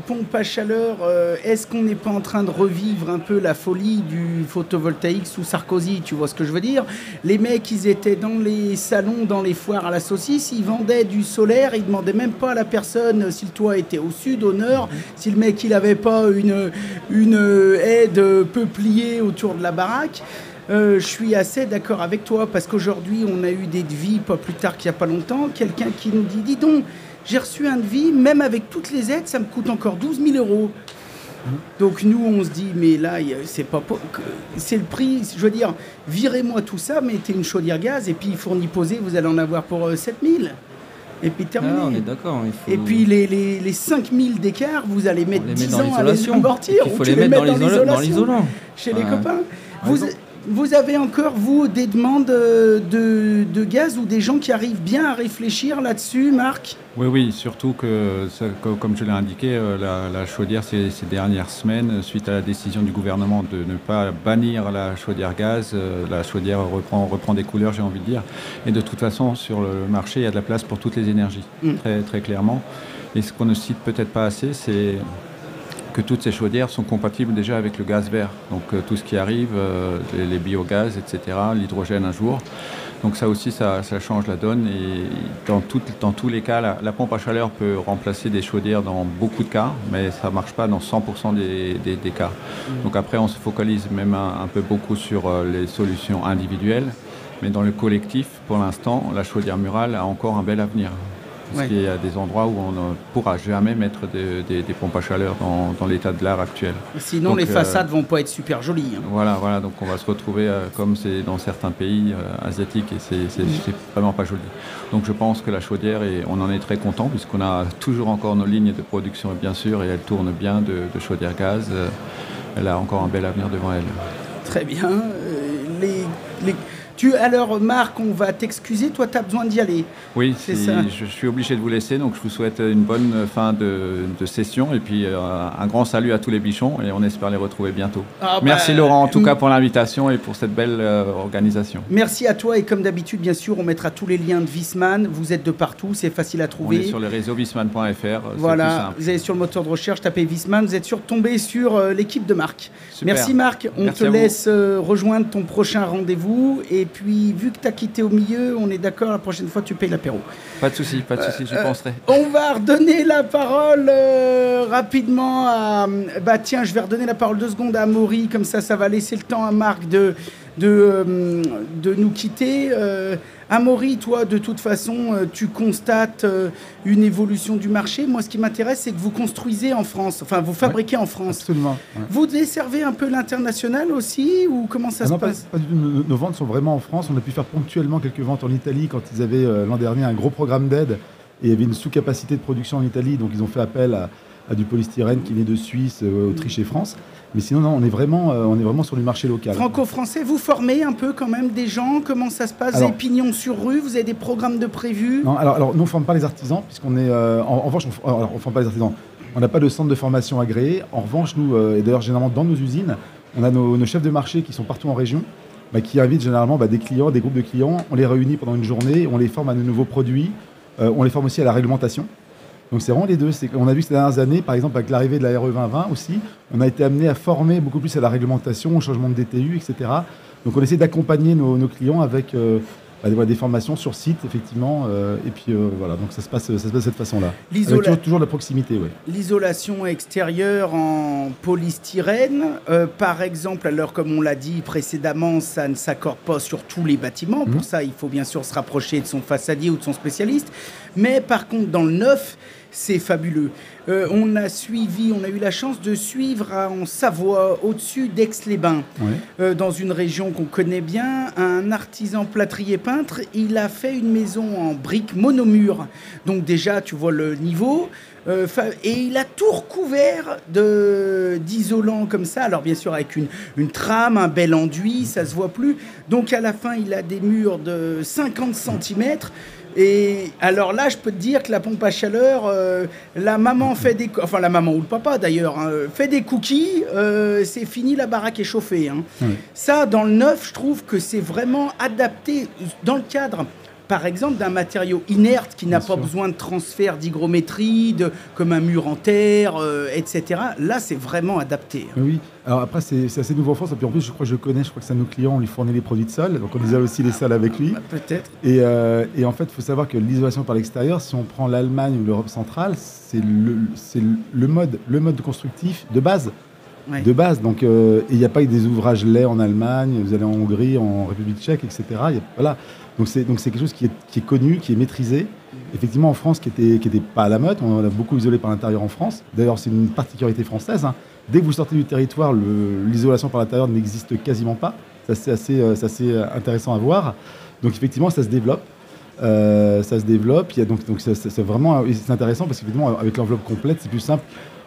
pompe à chaleur, est-ce qu'on n'est pas en train de revivre un peu la folie du photovoltaïque sous Sarkozy? Tu vois ce que je veux dire? Les mecs, ils étaient dans les salons, dans les foires à la saucisse, ils vendaient du solaire, ils demandaient même pas à la personne si le toit était au sud, au nord, si le mec il avait pas une haie de peuplier autour de la baraque. Je suis assez d'accord avec toi parce qu'aujourd'hui on a eu des devis pas plus tard qu'il n'y a pas longtemps, quelqu'un qui nous dit, dis donc, j'ai reçu un devis, même avec toutes les aides ça me coûte encore 12 000 €. Donc nous on se dit, mais là c'est le prix, je veux dire, virez-moi tout ça, mettez une chaudière gaz et puis fourni posé, vous allez en avoir pour 7 000. Et puis terminé. Ah, on est d'accord. Et puis les 5 000 d'écart, vous allez mettre 10 ans à les amortir. Il faut les mettre dans l'isolant. Chez les copains. Vous avez encore, vous, des demandes de gaz ou des gens qui arrivent bien à réfléchir là-dessus, Marc? Oui, surtout que, comme je l'ai indiqué, la chaudière, ces dernières semaines, suite à la décision du gouvernement de ne pas bannir la chaudière gaz, la chaudière reprend des couleurs, j'ai envie de dire. Et de toute façon, sur le marché, il y a de la place pour toutes les énergies, très, très clairement. Et ce qu'on ne cite peut-être pas assez, c'est que toutes ces chaudières sont compatibles déjà avec le gaz vert. Donc tout ce qui arrive, les biogaz, etc., l'hydrogène un jour. Donc ça aussi, ça change la donne. Et dans tous les cas, la pompe à chaleur peut remplacer des chaudières dans beaucoup de cas, mais ça ne marche pas dans 100% des cas. Donc après, on se focalise même un peu beaucoup sur les solutions individuelles. Mais dans le collectif, pour l'instant, la chaudière murale a encore un bel avenir. Parce qu'il y a des endroits où on ne pourra jamais mettre des pompes à chaleur dans l'état de l'art actuel. Sinon, donc, les façades vont pas être super jolies. Voilà, donc on va se retrouver comme c'est dans certains pays asiatiques et c'est vraiment pas joli. Donc je pense que la chaudière, on en est très content puisqu'on a toujours encore nos lignes de production, bien sûr, et elle tourne bien de chaudière gaz. Elle a encore un bel avenir devant elle. Très bien. Alors, Marc, on va t'excuser. Toi, tu as besoin d'y aller. Oui, c'est ça. Je suis obligé de vous laisser, donc je vous souhaite une bonne fin de session et puis un grand salut à tous les bichons et on espère les retrouver bientôt. Merci Laurent en tout cas pour l'invitation et pour cette belle organisation. Merci à toi et comme d'habitude, bien sûr, on mettra tous les liens de Wiesmann. Vous êtes de partout, c'est facile à trouver. On est sur les réseaux wiesmann.fr. Voilà, vous allez sur le moteur de recherche, tapez Wiesmann, vous êtes sûr de tomber sur l'équipe de Marc. Super. Merci Marc, on te laisse rejoindre ton prochain rendez-vous et puis vu que tu as quitté au milieu, on est d'accord, la prochaine fois tu payes l'apéro. Pas de souci, je penserai. On va redonner la parole rapidement à... tiens, je vais redonner la parole 2 secondes à Amaury, comme ça va laisser le temps à Marc de nous quitter. Amaury, toi, de toute façon, tu constates une évolution du marché. Moi, ce qui m'intéresse, c'est que vous construisez en France, enfin, vous fabriquez en France. Absolument. Ouais. Vous desservez un peu l'international aussi, ou comment ça se passe ? Pas du tout. Nos ventes sont vraiment en France. On a pu faire ponctuellement quelques ventes en Italie quand ils avaient l'an dernier un gros programme d'aide et il y avait une sous-capacité de production en Italie. Donc, ils ont fait appel à du polystyrène qui venait de Suisse, Autriche et France. Mais sinon, non, on est vraiment sur du marché local. Franco-français, vous formez un peu quand même des gens ? Comment ça se passe ? Vous avez pignon sur rue ? Vous avez des programmes de prévus ? Non, alors nous, on ne forme pas les artisans, puisqu'on est... en revanche, on ne forme pas les artisans. On n'a pas de centre de formation agréé. En revanche, nous, et d'ailleurs, généralement, dans nos usines, on a nos chefs de marché qui sont partout en région, qui invitent généralement des clients, des groupes de clients. On les réunit pendant une journée, on les forme à de nouveaux produits. On les forme aussi à la réglementation. Donc c'est vraiment les deux. On a vu ces dernières années, par exemple avec l'arrivée de la RE 2020 aussi, on a été amené à former beaucoup plus à la réglementation, au changement de DTU, etc. Donc on essaie d'accompagner nos clients avec des formations sur site, effectivement. Et puis voilà, donc ça se passe de cette façon-là. Avec toujours de la proximité, oui. L'isolation extérieure en polystyrène, par exemple, alors comme on l'a dit précédemment, ça ne s'accorde pas sur tous les bâtiments. Pour ça, il faut bien sûr se rapprocher de son façadier ou de son spécialiste. Mais par contre, dans le neuf, c'est fabuleux. On a eu la chance de suivre en Savoie, au-dessus d'Aix-les-Bains, dans une région qu'on connaît bien, un artisan plâtrier peintre. Il a fait une maison en briques monomures. Donc déjà, tu vois le niveau. Et il a tout recouvert d'isolant comme ça. Alors bien sûr, avec une trame, un bel enduit, ça se voit plus. Donc à la fin, il a des murs de 50 cm. Et alors là, je peux te dire que la pompe à chaleur, la maman ou le papa d'ailleurs, fait des cookies, c'est fini, la baraque est chauffée. Ça, dans le neuf, je trouve que c'est vraiment adapté dans le cadre, par exemple, d'un matériau inerte qui n'a pas besoin de transfert d'hygrométrie, comme un mur en terre, etc. Là, c'est vraiment adapté. Oui. Alors après, c'est assez nouveau en France. Et puis en plus, je crois que c'est un de nos clients, on lui fournit les produits de sol. Donc on isole aussi les sols avec lui. Peut-être. Et en fait, il faut savoir que l'isolation par l'extérieur, si on prend l'Allemagne ou l'Europe centrale, c'est le mode constructif de base. Ouais. De base, donc il n'y a pas eu des ouvrages laids en Allemagne, vous allez en Hongrie, en République tchèque, etc. Voilà. Donc c'est quelque chose qui est connu, qui est maîtrisé. Effectivement, en France, qui était pas à la mode, on a beaucoup isolé par l'intérieur en France. D'ailleurs, c'est une particularité française. Dès que vous sortez du territoire, l'isolation par l'intérieur n'existe quasiment pas. C'est assez intéressant à voir. Donc effectivement, ça se développe. Il y a donc c'est vraiment c'est intéressant parce qu'effectivement, avec l'enveloppe complète, c'est plus simple.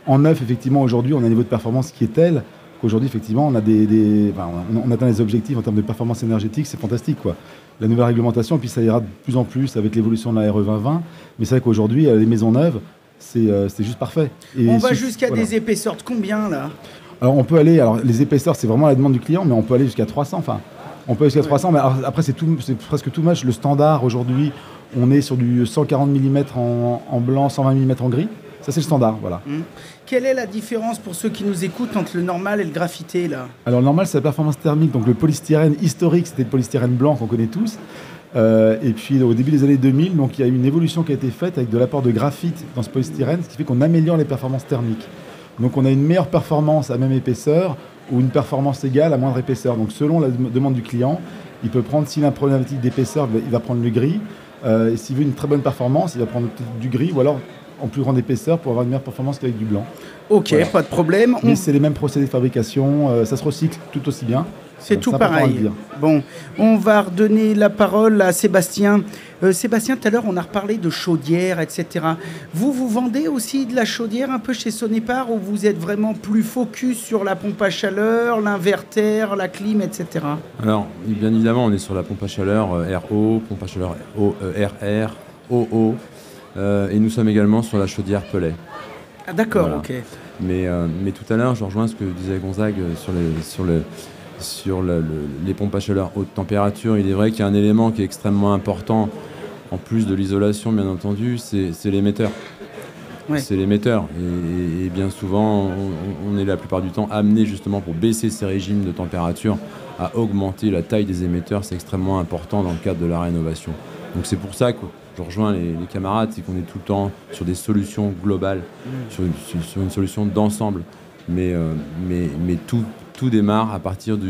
En neuf, effectivement, aujourd'hui, on a un niveau de performance qui est tel qu'aujourd'hui, effectivement, on atteint les objectifs en termes de performance énergétique, c'est fantastique, quoi. La nouvelle réglementation, et puis ça ira de plus en plus avec l'évolution de la RE 2020, mais c'est vrai qu'aujourd'hui, les maisons neuves, c'est juste parfait. Et on va jusqu'à des épaisseurs de combien, là ? Alors, on peut aller, les épaisseurs, c'est vraiment la demande du client, mais on peut aller jusqu'à 300, on peut aller jusqu'à 300, mais alors, après, c'est presque too much. Le standard, aujourd'hui, on est sur du 140 mm en blanc, 120 mm en gris. Ça, c'est le standard, voilà. Quelle est la différence pour ceux qui nous écoutent entre le normal et le graphité, là ? Alors, le normal, c'est la performance thermique. Donc, le polystyrène historique, c'était le polystyrène blanc qu'on connaît tous. Et puis, au début des années 2000, donc, il y a eu une évolution qui a été faite avec de l'apport de graphite dans ce polystyrène, ce qui fait qu'on améliore les performances thermiques. Donc, on a une meilleure performance à même épaisseur ou une performance égale à moindre épaisseur. Donc, selon la demande du client, il peut prendre, s'il a une problématique d'épaisseur, il va prendre le gris. Et s'il veut une très bonne performance, il va prendre du gris ou alors en plus grande épaisseur pour avoir une meilleure performance qu'avec du blanc. Ok, voilà. Pas de problème. Mais c'est les mêmes procédés de fabrication, ça se recycle tout aussi bien. C'est Donc, tout important à le pareil. dire. Bon, on va redonner la parole à Sébastien. Sébastien, tout à l'heure, on a reparlé de chaudière, etc. Vous vendez aussi de la chaudière un peu chez Sonepar ou vous êtes vraiment plus focus sur la pompe à chaleur, l'inverter, la clim, etc. Alors, bien évidemment, on est sur la pompe à chaleur RO, pompe à chaleur RR, OO, et nous sommes également sur la chaudière Pellet. Ah, d'accord, Voilà. ok. Mais tout à l'heure, je rejoins ce que disait Gonzague sur les pompes à chaleur haute température. Il est vrai qu'il y a un élément qui est extrêmement important, en plus de l'isolation bien entendu, c'est l'émetteur. Ouais. C'est l'émetteur. Et bien souvent, on est la plupart du temps amené justement pour baisser ces régimes de température à augmenter la taille des émetteurs. C'est extrêmement important dans le cadre de la rénovation. Donc c'est pour ça que je rejoins les camarades, c'est qu'on est tout le temps sur des solutions globales, sur une solution d'ensemble. Mais tout démarre à partir de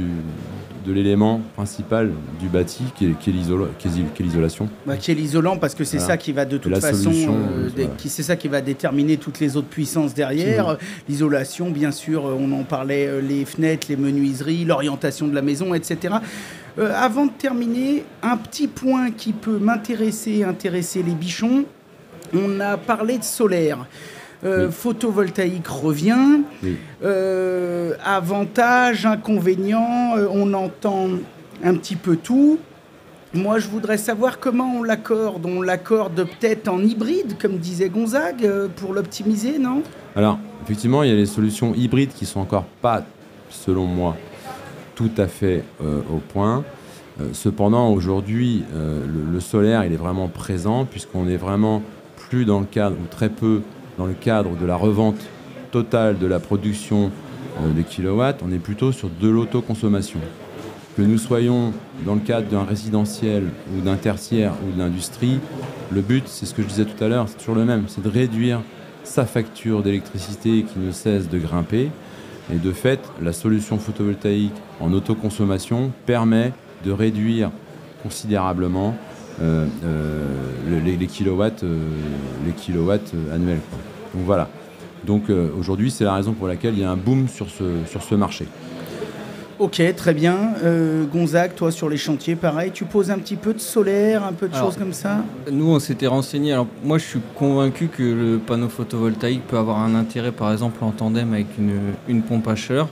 l'élément principal du bâti qui est l'isolation. Qui est l'isolant parce que c'est Voilà. ça qui va de toute La façon, solution, voilà. c'est ça qui va déterminer toutes les autres puissances derrière. L'isolation, bien sûr, on en parlait, les fenêtres, les menuiseries, l'orientation de la maison, etc. Avant de terminer, un petit point qui peut intéresser les bichons. On a parlé de solaire. Oui. Photovoltaïque revient. Oui. Avantages, inconvénients, on entend un petit peu tout. Moi, je voudrais savoir comment on l'accorde. On l'accorde peut-être en hybride, comme disait Gonzague, pour l'optimiser, non ? Alors, effectivement, il y a les solutions hybrides qui sont encore pas, selon moi, tout à fait au point. Cependant, aujourd'hui, le solaire, il est vraiment présent, puisqu'on est vraiment plus dans le cadre, ou très peu, dans le cadre de la revente totale de la production de kilowatts. On est plutôt sur de l'autoconsommation. Que nous soyons dans le cadre d'un résidentiel ou d'un tertiaire ou de l'industrie, le but, c'est ce que je disais tout à l'heure, c'est toujours le même, c'est de réduire sa facture d'électricité qui ne cesse de grimper. Et de fait, la solution photovoltaïque en autoconsommation permet de réduire considérablement les kilowatts annuels, quoi. Donc voilà. Donc aujourd'hui, c'est la raison pour laquelle il y a un boom sur ce marché. Ok, très bien. Gonzague, toi, sur les chantiers, pareil, tu poses un petit peu de solaire, un peu de choses comme ça ? Nous, on s'était renseigné. Alors, moi, je suis convaincu que le panneau photovoltaïque peut avoir un intérêt, par exemple, en tandem avec une pompe à chaleur.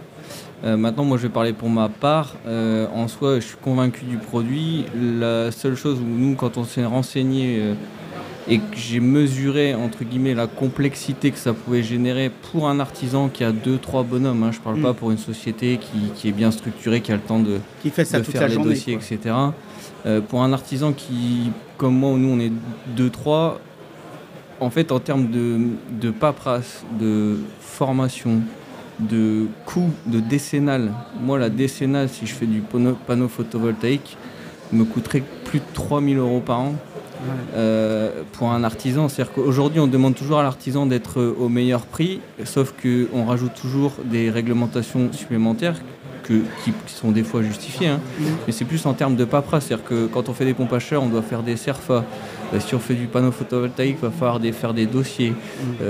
Maintenant, moi, je vais parler pour ma part. En soi, je suis convaincu du produit. La seule chose où nous, quand on s'est renseigné et que j'ai mesuré, entre guillemets, la complexité que ça pouvait générer pour un artisan qui a 2-3 bonhommes, hein, je ne parle pas pour une société qui est bien structurée, qui a le temps de Qui fait ça toute faire la les journée, dossiers, quoi. etc. Pour un artisan qui, comme moi, nous, on est 2-3, en fait, en termes de paperasse, de formation, de coût, de décennale. Moi, la décennale, si je fais du panneau photovoltaïque, me coûterait plus de 3 000 € par an. Pour un artisan, c'est-à-dire qu'aujourd'hui on demande toujours à l'artisan d'être au meilleur prix, sauf qu'on rajoute toujours des réglementations supplémentaires qui sont des fois justifiées, hein. Mais c'est plus en termes de paperasse, c'est-à-dire que quand on fait des pompes à chaleur, on doit faire des CERFA. Si on fait du panneau photovoltaïque, il va falloir faire des dossiers,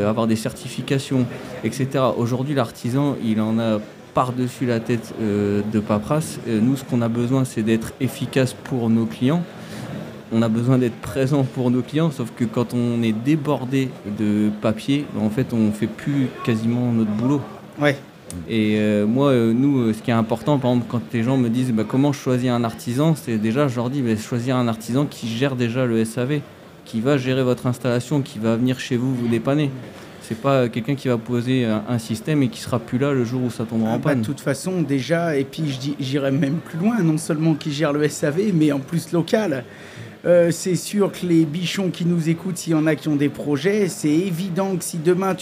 avoir des certifications, etc. Aujourd'hui, l'artisan, il en a par-dessus la tête de paperasse. Nous, ce qu'on a besoin, c'est d'être efficace pour nos clients. On a besoin d'être présent pour nos clients, sauf que quand on est débordé de papier, en fait, on ne fait plus quasiment notre boulot. Ouais. Et moi, nous, ce qui est important, par exemple, quand les gens me disent comment je choisis un artisan, c'est déjà, je leur dis, choisir un artisan qui gère déjà le SAV, qui va gérer votre installation, qui va venir chez vous dépanner. C'est pas quelqu'un qui va poser un système et qui sera plus là le jour où ça tombera en panne. De toute façon, déjà, et puis j'irais même plus loin, non seulement qui gère le SAV, mais en plus local. C'est sûr que les bichons qui nous écoutent, s'il y en a qui ont des projets, c'est évident que si demain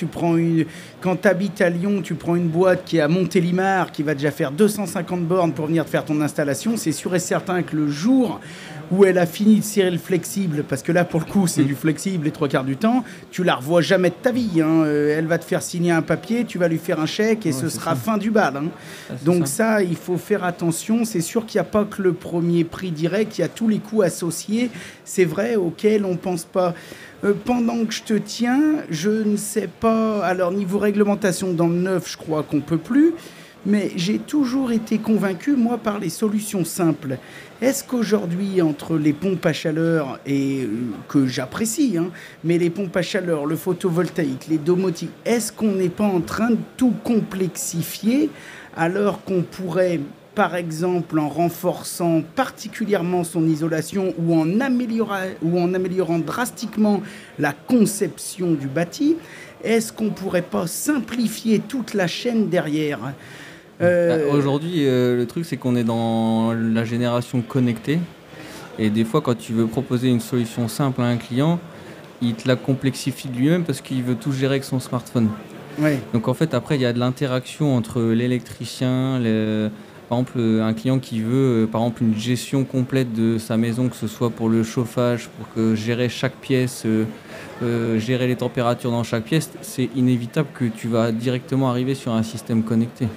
quand tu habites à Lyon, tu prends une boîte qui est à Montélimar, qui va déjà faire 250 bornes pour venir te faire ton installation, c'est sûr et certain que le jour où elle a fini de serrer le flexible, parce que là pour le coup c'est du flexible les 3/4 du temps, tu la revois jamais de ta vie, hein. Elle va te faire signer un papier, tu vas lui faire un chèque et ce sera fin du bal, hein. Donc ça, il faut faire attention. C'est sûr qu'il n'y a pas que le premier prix direct, il y a tous les coûts associés, c'est vrai, auxquels on ne pense pas. Pendant que je te tiens, je ne sais pas, alors niveau réglementation dans le neuf, je crois qu'on ne peut plus. mais j'ai toujours été convaincu, moi, par les solutions simples. Est-ce qu'aujourd'hui, entre les pompes à chaleur, et que j'apprécie, mais les pompes à chaleur, le photovoltaïque, les domotiques, est-ce qu'on n'est pas en train de tout complexifier alors qu'on pourrait, par exemple, en renforçant particulièrement son isolation ou en améliorant drastiquement la conception du bâti, est-ce qu'on ne pourrait pas simplifier toute la chaîne derrière ? Aujourd'hui, le truc, c'est qu'on est dans la génération connectée. Et des fois, quand tu veux proposer une solution simple à un client, il te la complexifie de lui-même parce qu'il veut tout gérer avec son smartphone. Ouais. Donc en fait, après, il y a de l'interaction entre l'électricien, par exemple, un client qui veut par exemple une gestion complète de sa maison, que ce soit pour le chauffage, pour gérer chaque pièce, gérer les températures dans chaque pièce, c'est inévitable que tu vas directement arriver sur un système connecté.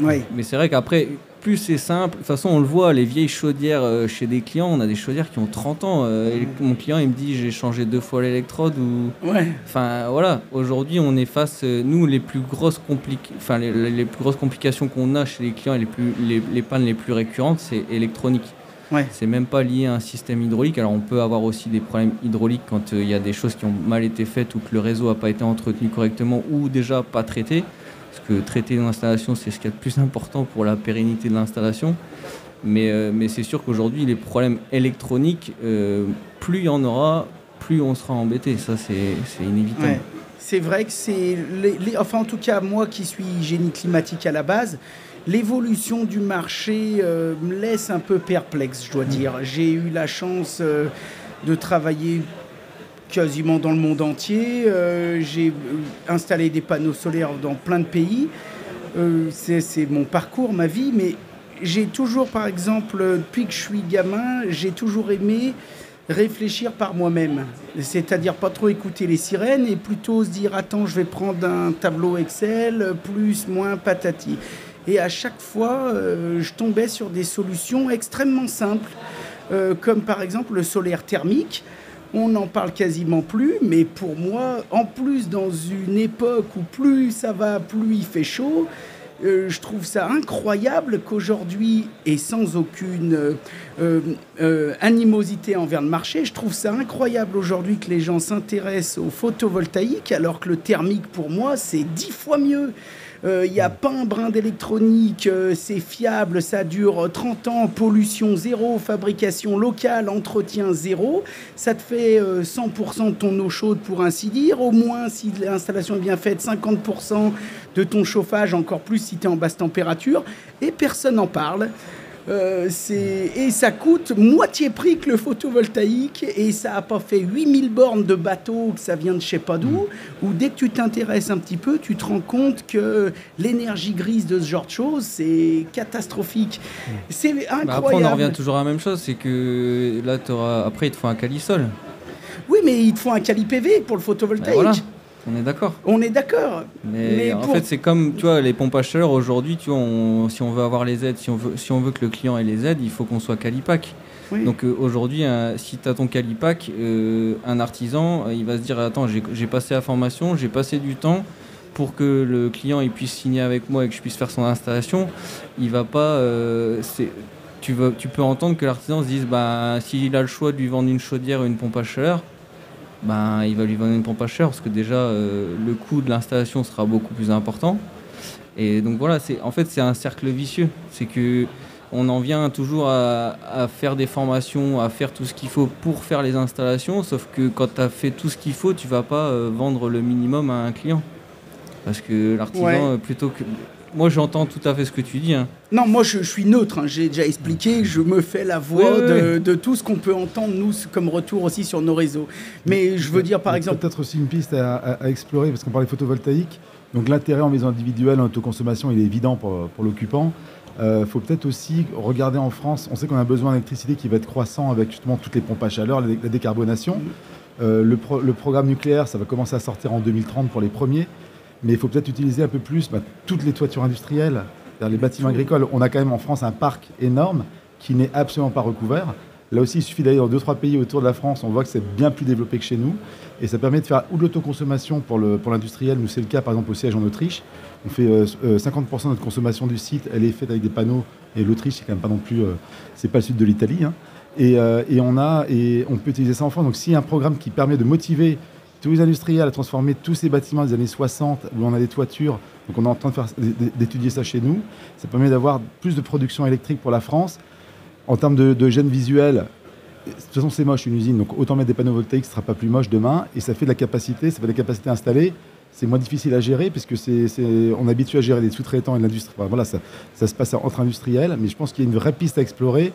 Ouais. Mais c'est vrai qu'après, plus c'est simple, de toute façon on le voit, les vieilles chaudières chez des clients, on a des chaudières qui ont 30 ans. Et mon client il me dit j'ai changé 2 fois l'électrode. Ouais. Enfin voilà, aujourd'hui on est face, nous les plus grosses les plus grosses complications qu'on a chez les clients, les pannes les plus récurrentes, c'est électronique. Ouais. C'est même pas lié à un système hydraulique. Alors on peut avoir aussi des problèmes hydrauliques quand il y a des choses qui ont mal été faites ou que le réseau n'a pas été entretenu correctement ou déjà pas traité. Parce que traiter une installation, c'est ce qui est le plus important pour la pérennité de l'installation. Mais c'est sûr qu'aujourd'hui, les problèmes électroniques, plus il y en aura, plus on sera embêté. Ça, c'est inévitable. Ouais. C'est vrai que c'est... Enfin, en tout cas, moi qui suis génie climatique à la base, l'évolution du marché me laisse un peu perplexe, je dois dire. J'ai eu la chance de travailler quasiment dans le monde entier. J'ai installé des panneaux solaires dans plein de pays. C'est mon parcours, ma vie. Mais j'ai toujours, par exemple, depuis que je suis gamin, j'ai toujours aimé réfléchir par moi-même. C'est-à-dire pas trop écouter les sirènes et plutôt se dire « Attends, je vais prendre un tableau Excel, plus, moins, patati ». Et à chaque fois, je tombais sur des solutions extrêmement simples, comme par exemple le solaire thermique. On n'en parle quasiment plus, mais pour moi, en plus, dans une époque où plus ça va, plus il fait chaud, je trouve ça incroyable qu'aujourd'hui, et sans aucune animosité envers le marché, je trouve ça incroyable aujourd'hui que les gens s'intéressent au photovoltaïque, alors que le thermique, pour moi, c'est 10 fois mieux. Il n'y a pas un brin d'électronique, c'est fiable, ça dure 30 ans, pollution zéro, fabrication locale, entretien zéro. Ça te fait 100% de ton eau chaude, pour ainsi dire. Au moins, si l'installation est bien faite, 50% de ton chauffage, encore plus si tu es en basse température. Et personne n'en parle. Et ça coûte moitié prix que le photovoltaïque et ça n'a pas fait 8000 bornes de bateau que ça vient de je sais pas d'où, où dès que tu t'intéresses un petit peu, tu te rends compte que l'énergie grise de ce genre de choses, c'est catastrophique. C'est incroyable. Après, on en revient toujours à la même chose, c'est que là, après, il te faut un calisol. Oui, mais il te faut un cali PV pour le photovoltaïque. Voilà. On est d'accord. On est d'accord. Mais en fait, c'est comme, tu vois, les pompes à chaleur, aujourd'hui, tu vois, si on veut avoir les aides, si on veut que le client ait les aides, il faut qu'on soit Calipac. Oui. Donc aujourd'hui, si tu as ton Calipac, un artisan, il va se dire, attends, j'ai passé la formation, j'ai passé du temps pour que le client il puisse signer avec moi et que je puisse faire son installation. Il va pas... tu peux entendre que l'artisan se dise, s'il a le choix de lui vendre une chaudière ou une pompe à chaleur, il va lui vendre une pompe à chaleur parce que déjà le coût de l'installation sera beaucoup plus important. Et donc voilà, c'est un cercle vicieux. C'est que on en vient toujours à faire des formations, à faire tout ce qu'il faut pour faire les installations, sauf que quand tu as fait tout ce qu'il faut, tu vas pas vendre le minimum à un client. Parce que l'artisan, plutôt que... Moi, j'entends tout à fait ce que tu dis. Hein. Non, moi, je suis neutre. Hein. J'ai déjà expliqué. Je me fais la voix de tout ce qu'on peut entendre, nous, comme retour aussi sur nos réseaux. Mais je veux dire, par exemple... Peut-être aussi une piste à explorer, parce qu'on parlait photovoltaïque. Donc, l'intérêt en maison individuelle, en autoconsommation, il est évident pour l'occupant. Faut peut-être aussi regarder en France. On sait qu'on a besoin d'électricité qui va être croissant avec justement toutes les pompes à chaleur, la décarbonation. Le programme nucléaire, ça va commencer à sortir en 2030 pour les premiers. Mais il faut peut-être utiliser un peu plus toutes les toitures industrielles, les bâtiments agricoles. On a quand même en France un parc énorme qui n'est absolument pas recouvert. Là aussi, il suffit d'aller dans 2-3 pays autour de la France, on voit que c'est bien plus développé que chez nous. Et ça permet de faire ou de l'autoconsommation pour l'industriel. Nous, c'est le cas, par exemple, au siège en Autriche. On fait 50% de notre consommation du site, elle est faite avec des panneaux. Et l'Autriche, c'est quand même pas non plus... c'est pas le sud de l'Italie. Hein. Et on peut utiliser ça en France. Donc, s'il y a un programme qui permet de motiver tous les industriels à transformer tous ces bâtiments des années 60, où on a des toitures, donc on est en train d'étudier ça chez nous, ça permet d'avoir plus de production électrique pour la France. En termes de gêne visuelle, de toute façon c'est moche une usine, donc autant mettre des panneaux voltaïques, ce ne sera pas plus moche demain, et ça fait de la capacité, ça fait de la capacité installée, c'est moins difficile à gérer, puisque on est habitué à gérer les sous-traitants et l'industrie. Enfin, voilà, ça se passe entre industriels, mais je pense qu'il y a une vraie piste à explorer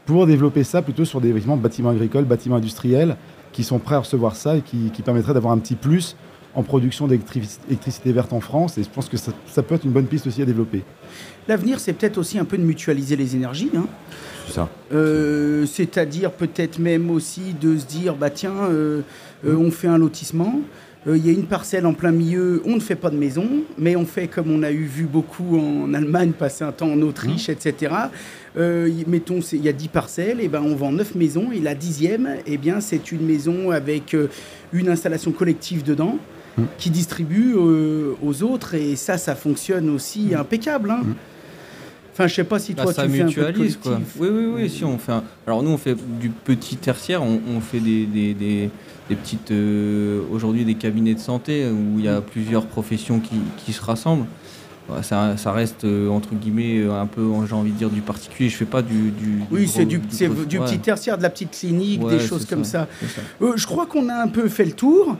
pour développer ça plutôt sur des bâtiments agricoles, bâtiments industriels, qui sont prêts à recevoir ça et qui permettraient d'avoir un petit plus en production d'électricité verte en France. Et je pense que ça peut être une bonne piste aussi à développer. L'avenir, c'est peut-être aussi un peu de mutualiser les énergies. Hein. C'est ça. C'est-à-dire peut-être même aussi de se dire, on fait un lotissement. Il y a une parcelle en plein milieu, on ne fait pas de maison, mais on fait comme on a vu beaucoup en Allemagne, passer un temps en Autriche, etc. Mettons, il y a 10 parcelles, et on vend 9 maisons, et la 10e, c'est une maison avec une installation collective dedans, qui distribue aux autres, et ça fonctionne aussi impeccable. Hein. Enfin, je sais pas si toi tu fais un peu de collectif. Quoi. Oui, si on fait alors nous on fait du petit tertiaire, on fait des petites aujourd'hui des cabinets de santé où il y a plusieurs professions qui se rassemblent. Ça reste entre guillemets un peu, j'ai envie de dire, du particulier. Je fais pas du petit tertiaire, de la petite clinique, des choses comme ça. Je crois qu'on a un peu fait le tour.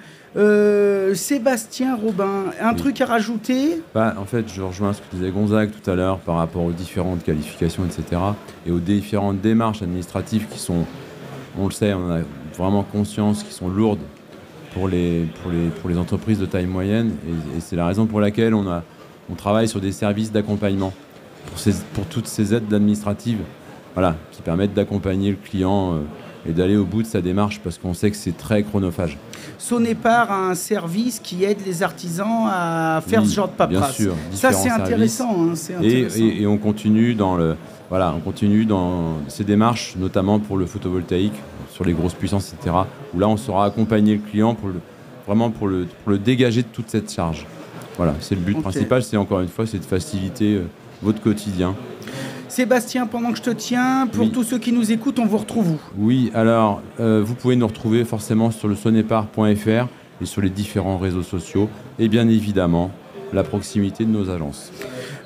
Sébastien Robin, un truc à rajouter? En fait, je rejoins ce que disait Gonzague tout à l'heure par rapport aux différentes qualifications, etc. et aux différentes démarches administratives qui sont, on le sait, on a vraiment conscience, qui sont lourdes pour les entreprises de taille moyenne. Et c'est la raison pour laquelle on travaille sur des services d'accompagnement pour toutes ces aides administratives, qui permettent d'accompagner le client et d'aller au bout de sa démarche, parce qu'on sait que c'est très chronophage. Sonepar a un service qui aide les artisans à faire ce genre de paperasse. Bien sûr, ça c'est intéressant. Et on continue dans ces démarches, notamment pour le photovoltaïque, sur les grosses puissances, etc. Où là on saura accompagner le client pour le dégager de toute cette charge. Voilà, c'est le but principal, c'est de faciliter votre quotidien. Sébastien, pendant que je te tiens, pour tous ceux qui nous écoutent, on vous retrouve où? Oui, alors vous pouvez nous retrouver forcément sur le sonepar.fr et sur les différents réseaux sociaux, et bien évidemment la proximité de nos agences.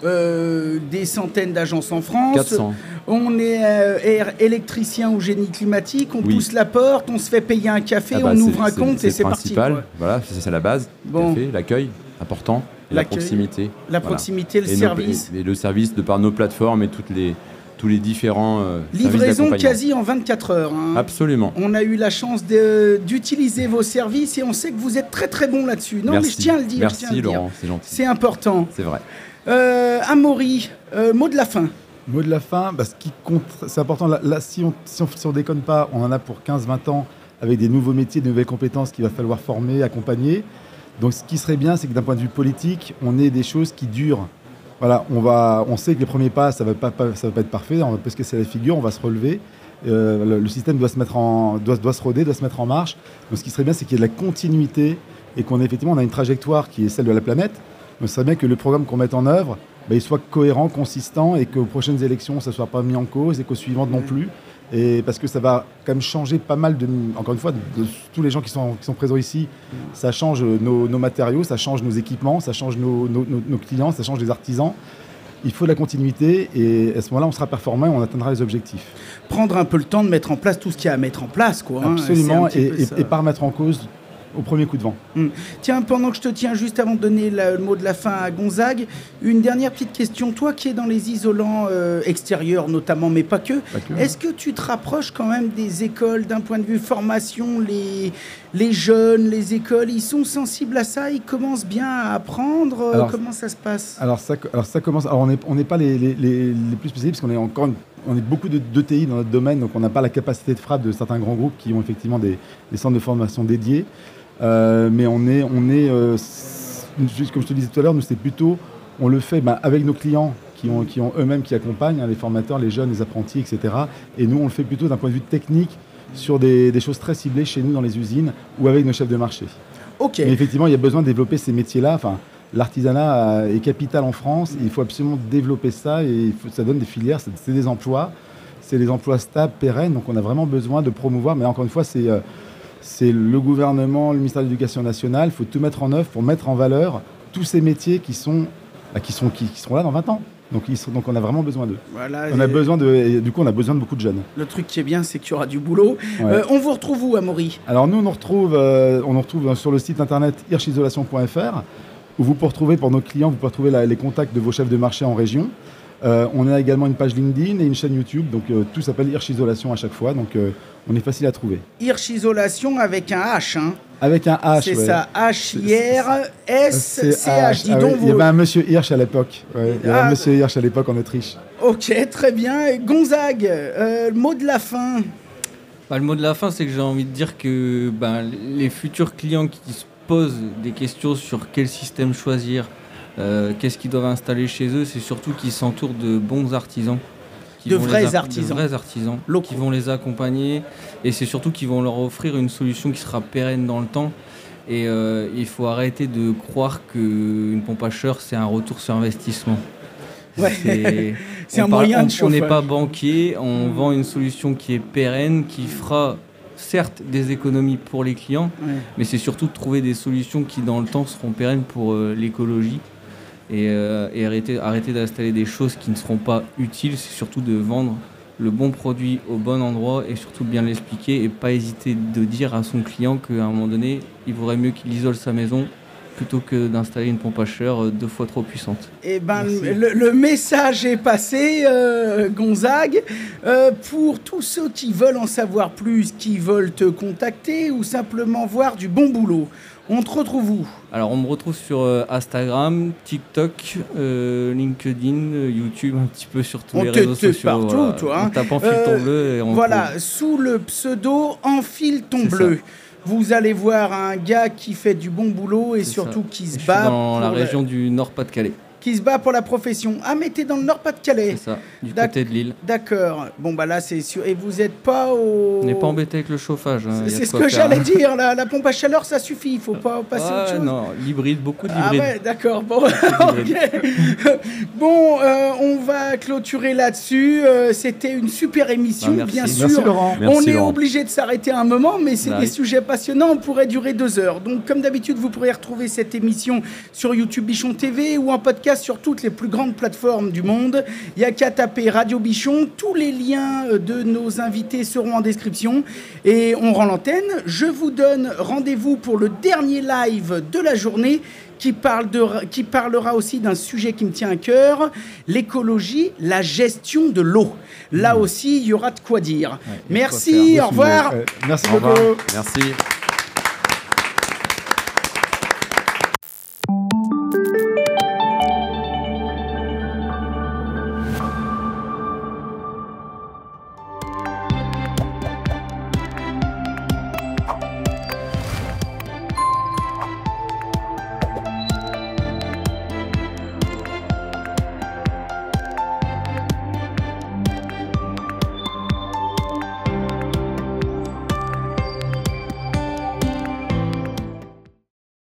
Des centaines d'agences en France. 400. On est électricien ou génie climatique, on pousse la porte, on se fait payer un café, on ouvre un compte et c'est parti. Voilà, c'est la base. Café, l'accueil, important. Et la proximité. La proximité, le service. Et le service de par nos plateformes et tous les différents livraison quasi en 24 heures. Hein. Absolument. On a eu la chance d'utiliser vos services et on sait que vous êtes très très bon là-dessus. Non, merci. Mais je tiens à le dire. Merci Laurent, c'est gentil. C'est important. C'est vrai. Amaury, mot de la fin. Mot de la fin, ce qui compte, c'est important. Là, si on déconne pas, on en a pour 15-20 ans avec des nouveaux métiers, de nouvelles compétences qu'il va falloir former, accompagner. Donc ce qui serait bien, c'est que d'un point de vue politique, on ait des choses qui durent. Voilà, on sait que les premiers pas, ça va pas être parfait, on va pas se casser la figure, on va se relever. Le système doit se roder, doit se mettre en marche. Donc ce qui serait bien, c'est qu'il y ait de la continuité et qu'on a une trajectoire qui est celle de la planète. Donc ce serait bien que le programme qu'on mette en œuvre, il soit cohérent, consistant, et qu'aux prochaines élections, ça ne soit pas mis en cause et qu'aux suivantes non plus. Et parce que ça va quand même changer pas mal encore une fois, de tous les gens qui sont présents ici, ça change nos matériaux, ça change nos équipements, ça change nos clients, ça change les artisans. Il faut de la continuité et à ce moment-là, on sera performant et on atteindra les objectifs. Prendre un peu le temps de mettre en place tout ce qu'il y a à mettre en place, quoi. Absolument, et pas remettre en cause au premier coup de vent. Tiens, pendant que je te tiens, juste avant de donner le mot de la fin à Gonzague, une dernière petite question. Toi qui es dans les isolants extérieurs notamment, mais pas que, est-ce que tu te rapproches quand même des écoles d'un point de vue formation, les jeunes, les écoles, ils sont sensibles à ça, ils commencent bien à apprendre, comment ça se passe? Alors ça commence, on n'est pas les plus spécialistes, parce qu'on est beaucoup d'ETI dans notre domaine, donc on n'a pas la capacité de frappe de certains grands groupes qui ont effectivement des centres de formation dédiés. Mais on est juste comme je te disais tout à l'heure, nous c'est plutôt, on le fait avec nos clients qui ont eux-mêmes, qui accompagnent les formateurs, les jeunes, les apprentis, etc. Et nous, on le fait plutôt d'un point de vue technique sur des choses très ciblées chez nous dans les usines ou avec nos chefs de marché. Ok. Mais effectivement, il y a besoin de développer ces métiers-là. Enfin, l'artisanat est capital en France. Il faut absolument développer ça et ça donne des filières, c'est des emplois. C'est des emplois stables, pérennes. Donc on a vraiment besoin de promouvoir. Mais encore une fois, c'est le gouvernement, le ministère de l'Éducation nationale. Il faut tout mettre en œuvre pour mettre en valeur tous ces métiers qui seront là dans 20 ans. Donc on a vraiment besoin d'eux. Voilà, on a besoin de beaucoup de jeunes. Le truc qui est bien, c'est qu'il y aura du boulot. Ouais. On vous retrouve où, Amaury ? Alors nous, on nous retrouve sur le site internet hirchisolation.fr où vous pouvez retrouver, pour nos clients, vous pouvez retrouver les contacts de vos chefs de marché en région. On a également une page LinkedIn et une chaîne YouTube, donc tout s'appelle Hirsch Isolation à chaque fois, donc on est facile à trouver. Hirsch Isolation avec un H, hein. Avec un H, c'est ouais. ça, H-I-R-S-C-H. Dis donc, il y avait un monsieur Hirsch à l'époque. Ouais, il y avait un monsieur Hirsch à l'époque en Autriche. Ok, très bien. Gonzague, mot de la fin. Le mot de la fin, c'est que j'ai envie de dire que les futurs clients qui se posent des questions sur quel système choisir, qu'est-ce qu'ils doivent installer chez eux, c'est surtout qu'ils s'entourent de bons artisans. De vrais artisans qui vont les accompagner, et c'est surtout qu'ils vont leur offrir une solution qui sera pérenne dans le temps. Et il faut arrêter de croire qu'une pompe à chaleur, c'est un retour sur investissement. Ouais. C'est un moyen de chauffage. On n'est pas banquier, on vend une solution qui est pérenne, qui fera certes des économies pour les clients, mais c'est surtout de trouver des solutions qui dans le temps seront pérennes pour l'écologie. Et arrêter d'installer des choses qui ne seront pas utiles, c'est surtout de vendre le bon produit au bon endroit et surtout bien l'expliquer et pas hésiter de dire à son client qu'à un moment donné, il vaudrait mieux qu'il isole sa maison plutôt que d'installer une pompe à chaleur 2 fois trop puissante. Eh ben, le message est passé, Gonzague. Pour tous ceux qui veulent en savoir plus, qui veulent te contacter ou simplement voir du bon boulot, on te retrouve où ? Alors, on me retrouve sur Instagram, TikTok, LinkedIn, YouTube, un petit peu sur tous les réseaux sociaux. Partout, voilà. toi. On tape Enfile ton bleu et on voilà, sous le pseudo Enfile ton bleu. Ça. Vous allez voir un gars qui fait du bon boulot et surtout qui se bat dans la région du Nord-Pas-de-Calais. Qui se bat pour la profession. Ah, mais t'es dans le Nord-Pas-de-Calais. C'est ça, du côté de Lille. D'accord. Bon, là, c'est sûr. Et vous n'êtes pas au... On n'est pas embêté avec le chauffage. Hein. C'est ce que j'allais dire. La pompe à chaleur, ça suffit. Il ne faut pas passer autre chose. Non, l'hybride, beaucoup d'hybride. Ah ouais, d'accord. Bon, bon on va clôturer là-dessus. C'était une super émission, bien sûr. Merci, Laurent. On est obligé de s'arrêter un moment, mais c'est des sujets passionnants. On pourrait durer 2 heures. Donc, comme d'habitude, vous pourrez retrouver cette émission sur YouTube Bichon TV ou en podcast sur toutes les plus grandes plateformes du monde. Il n'y a qu'à taper Radio Bichon. Tous les liens de nos invités seront en description. Et on rend l'antenne. Je vous donne rendez-vous pour le dernier live de la journée qui parlera aussi d'un sujet qui me tient à cœur, l'écologie, la gestion de l'eau. Là aussi, il y aura de quoi dire. Merci, au revoir. Merci beaucoup. Merci.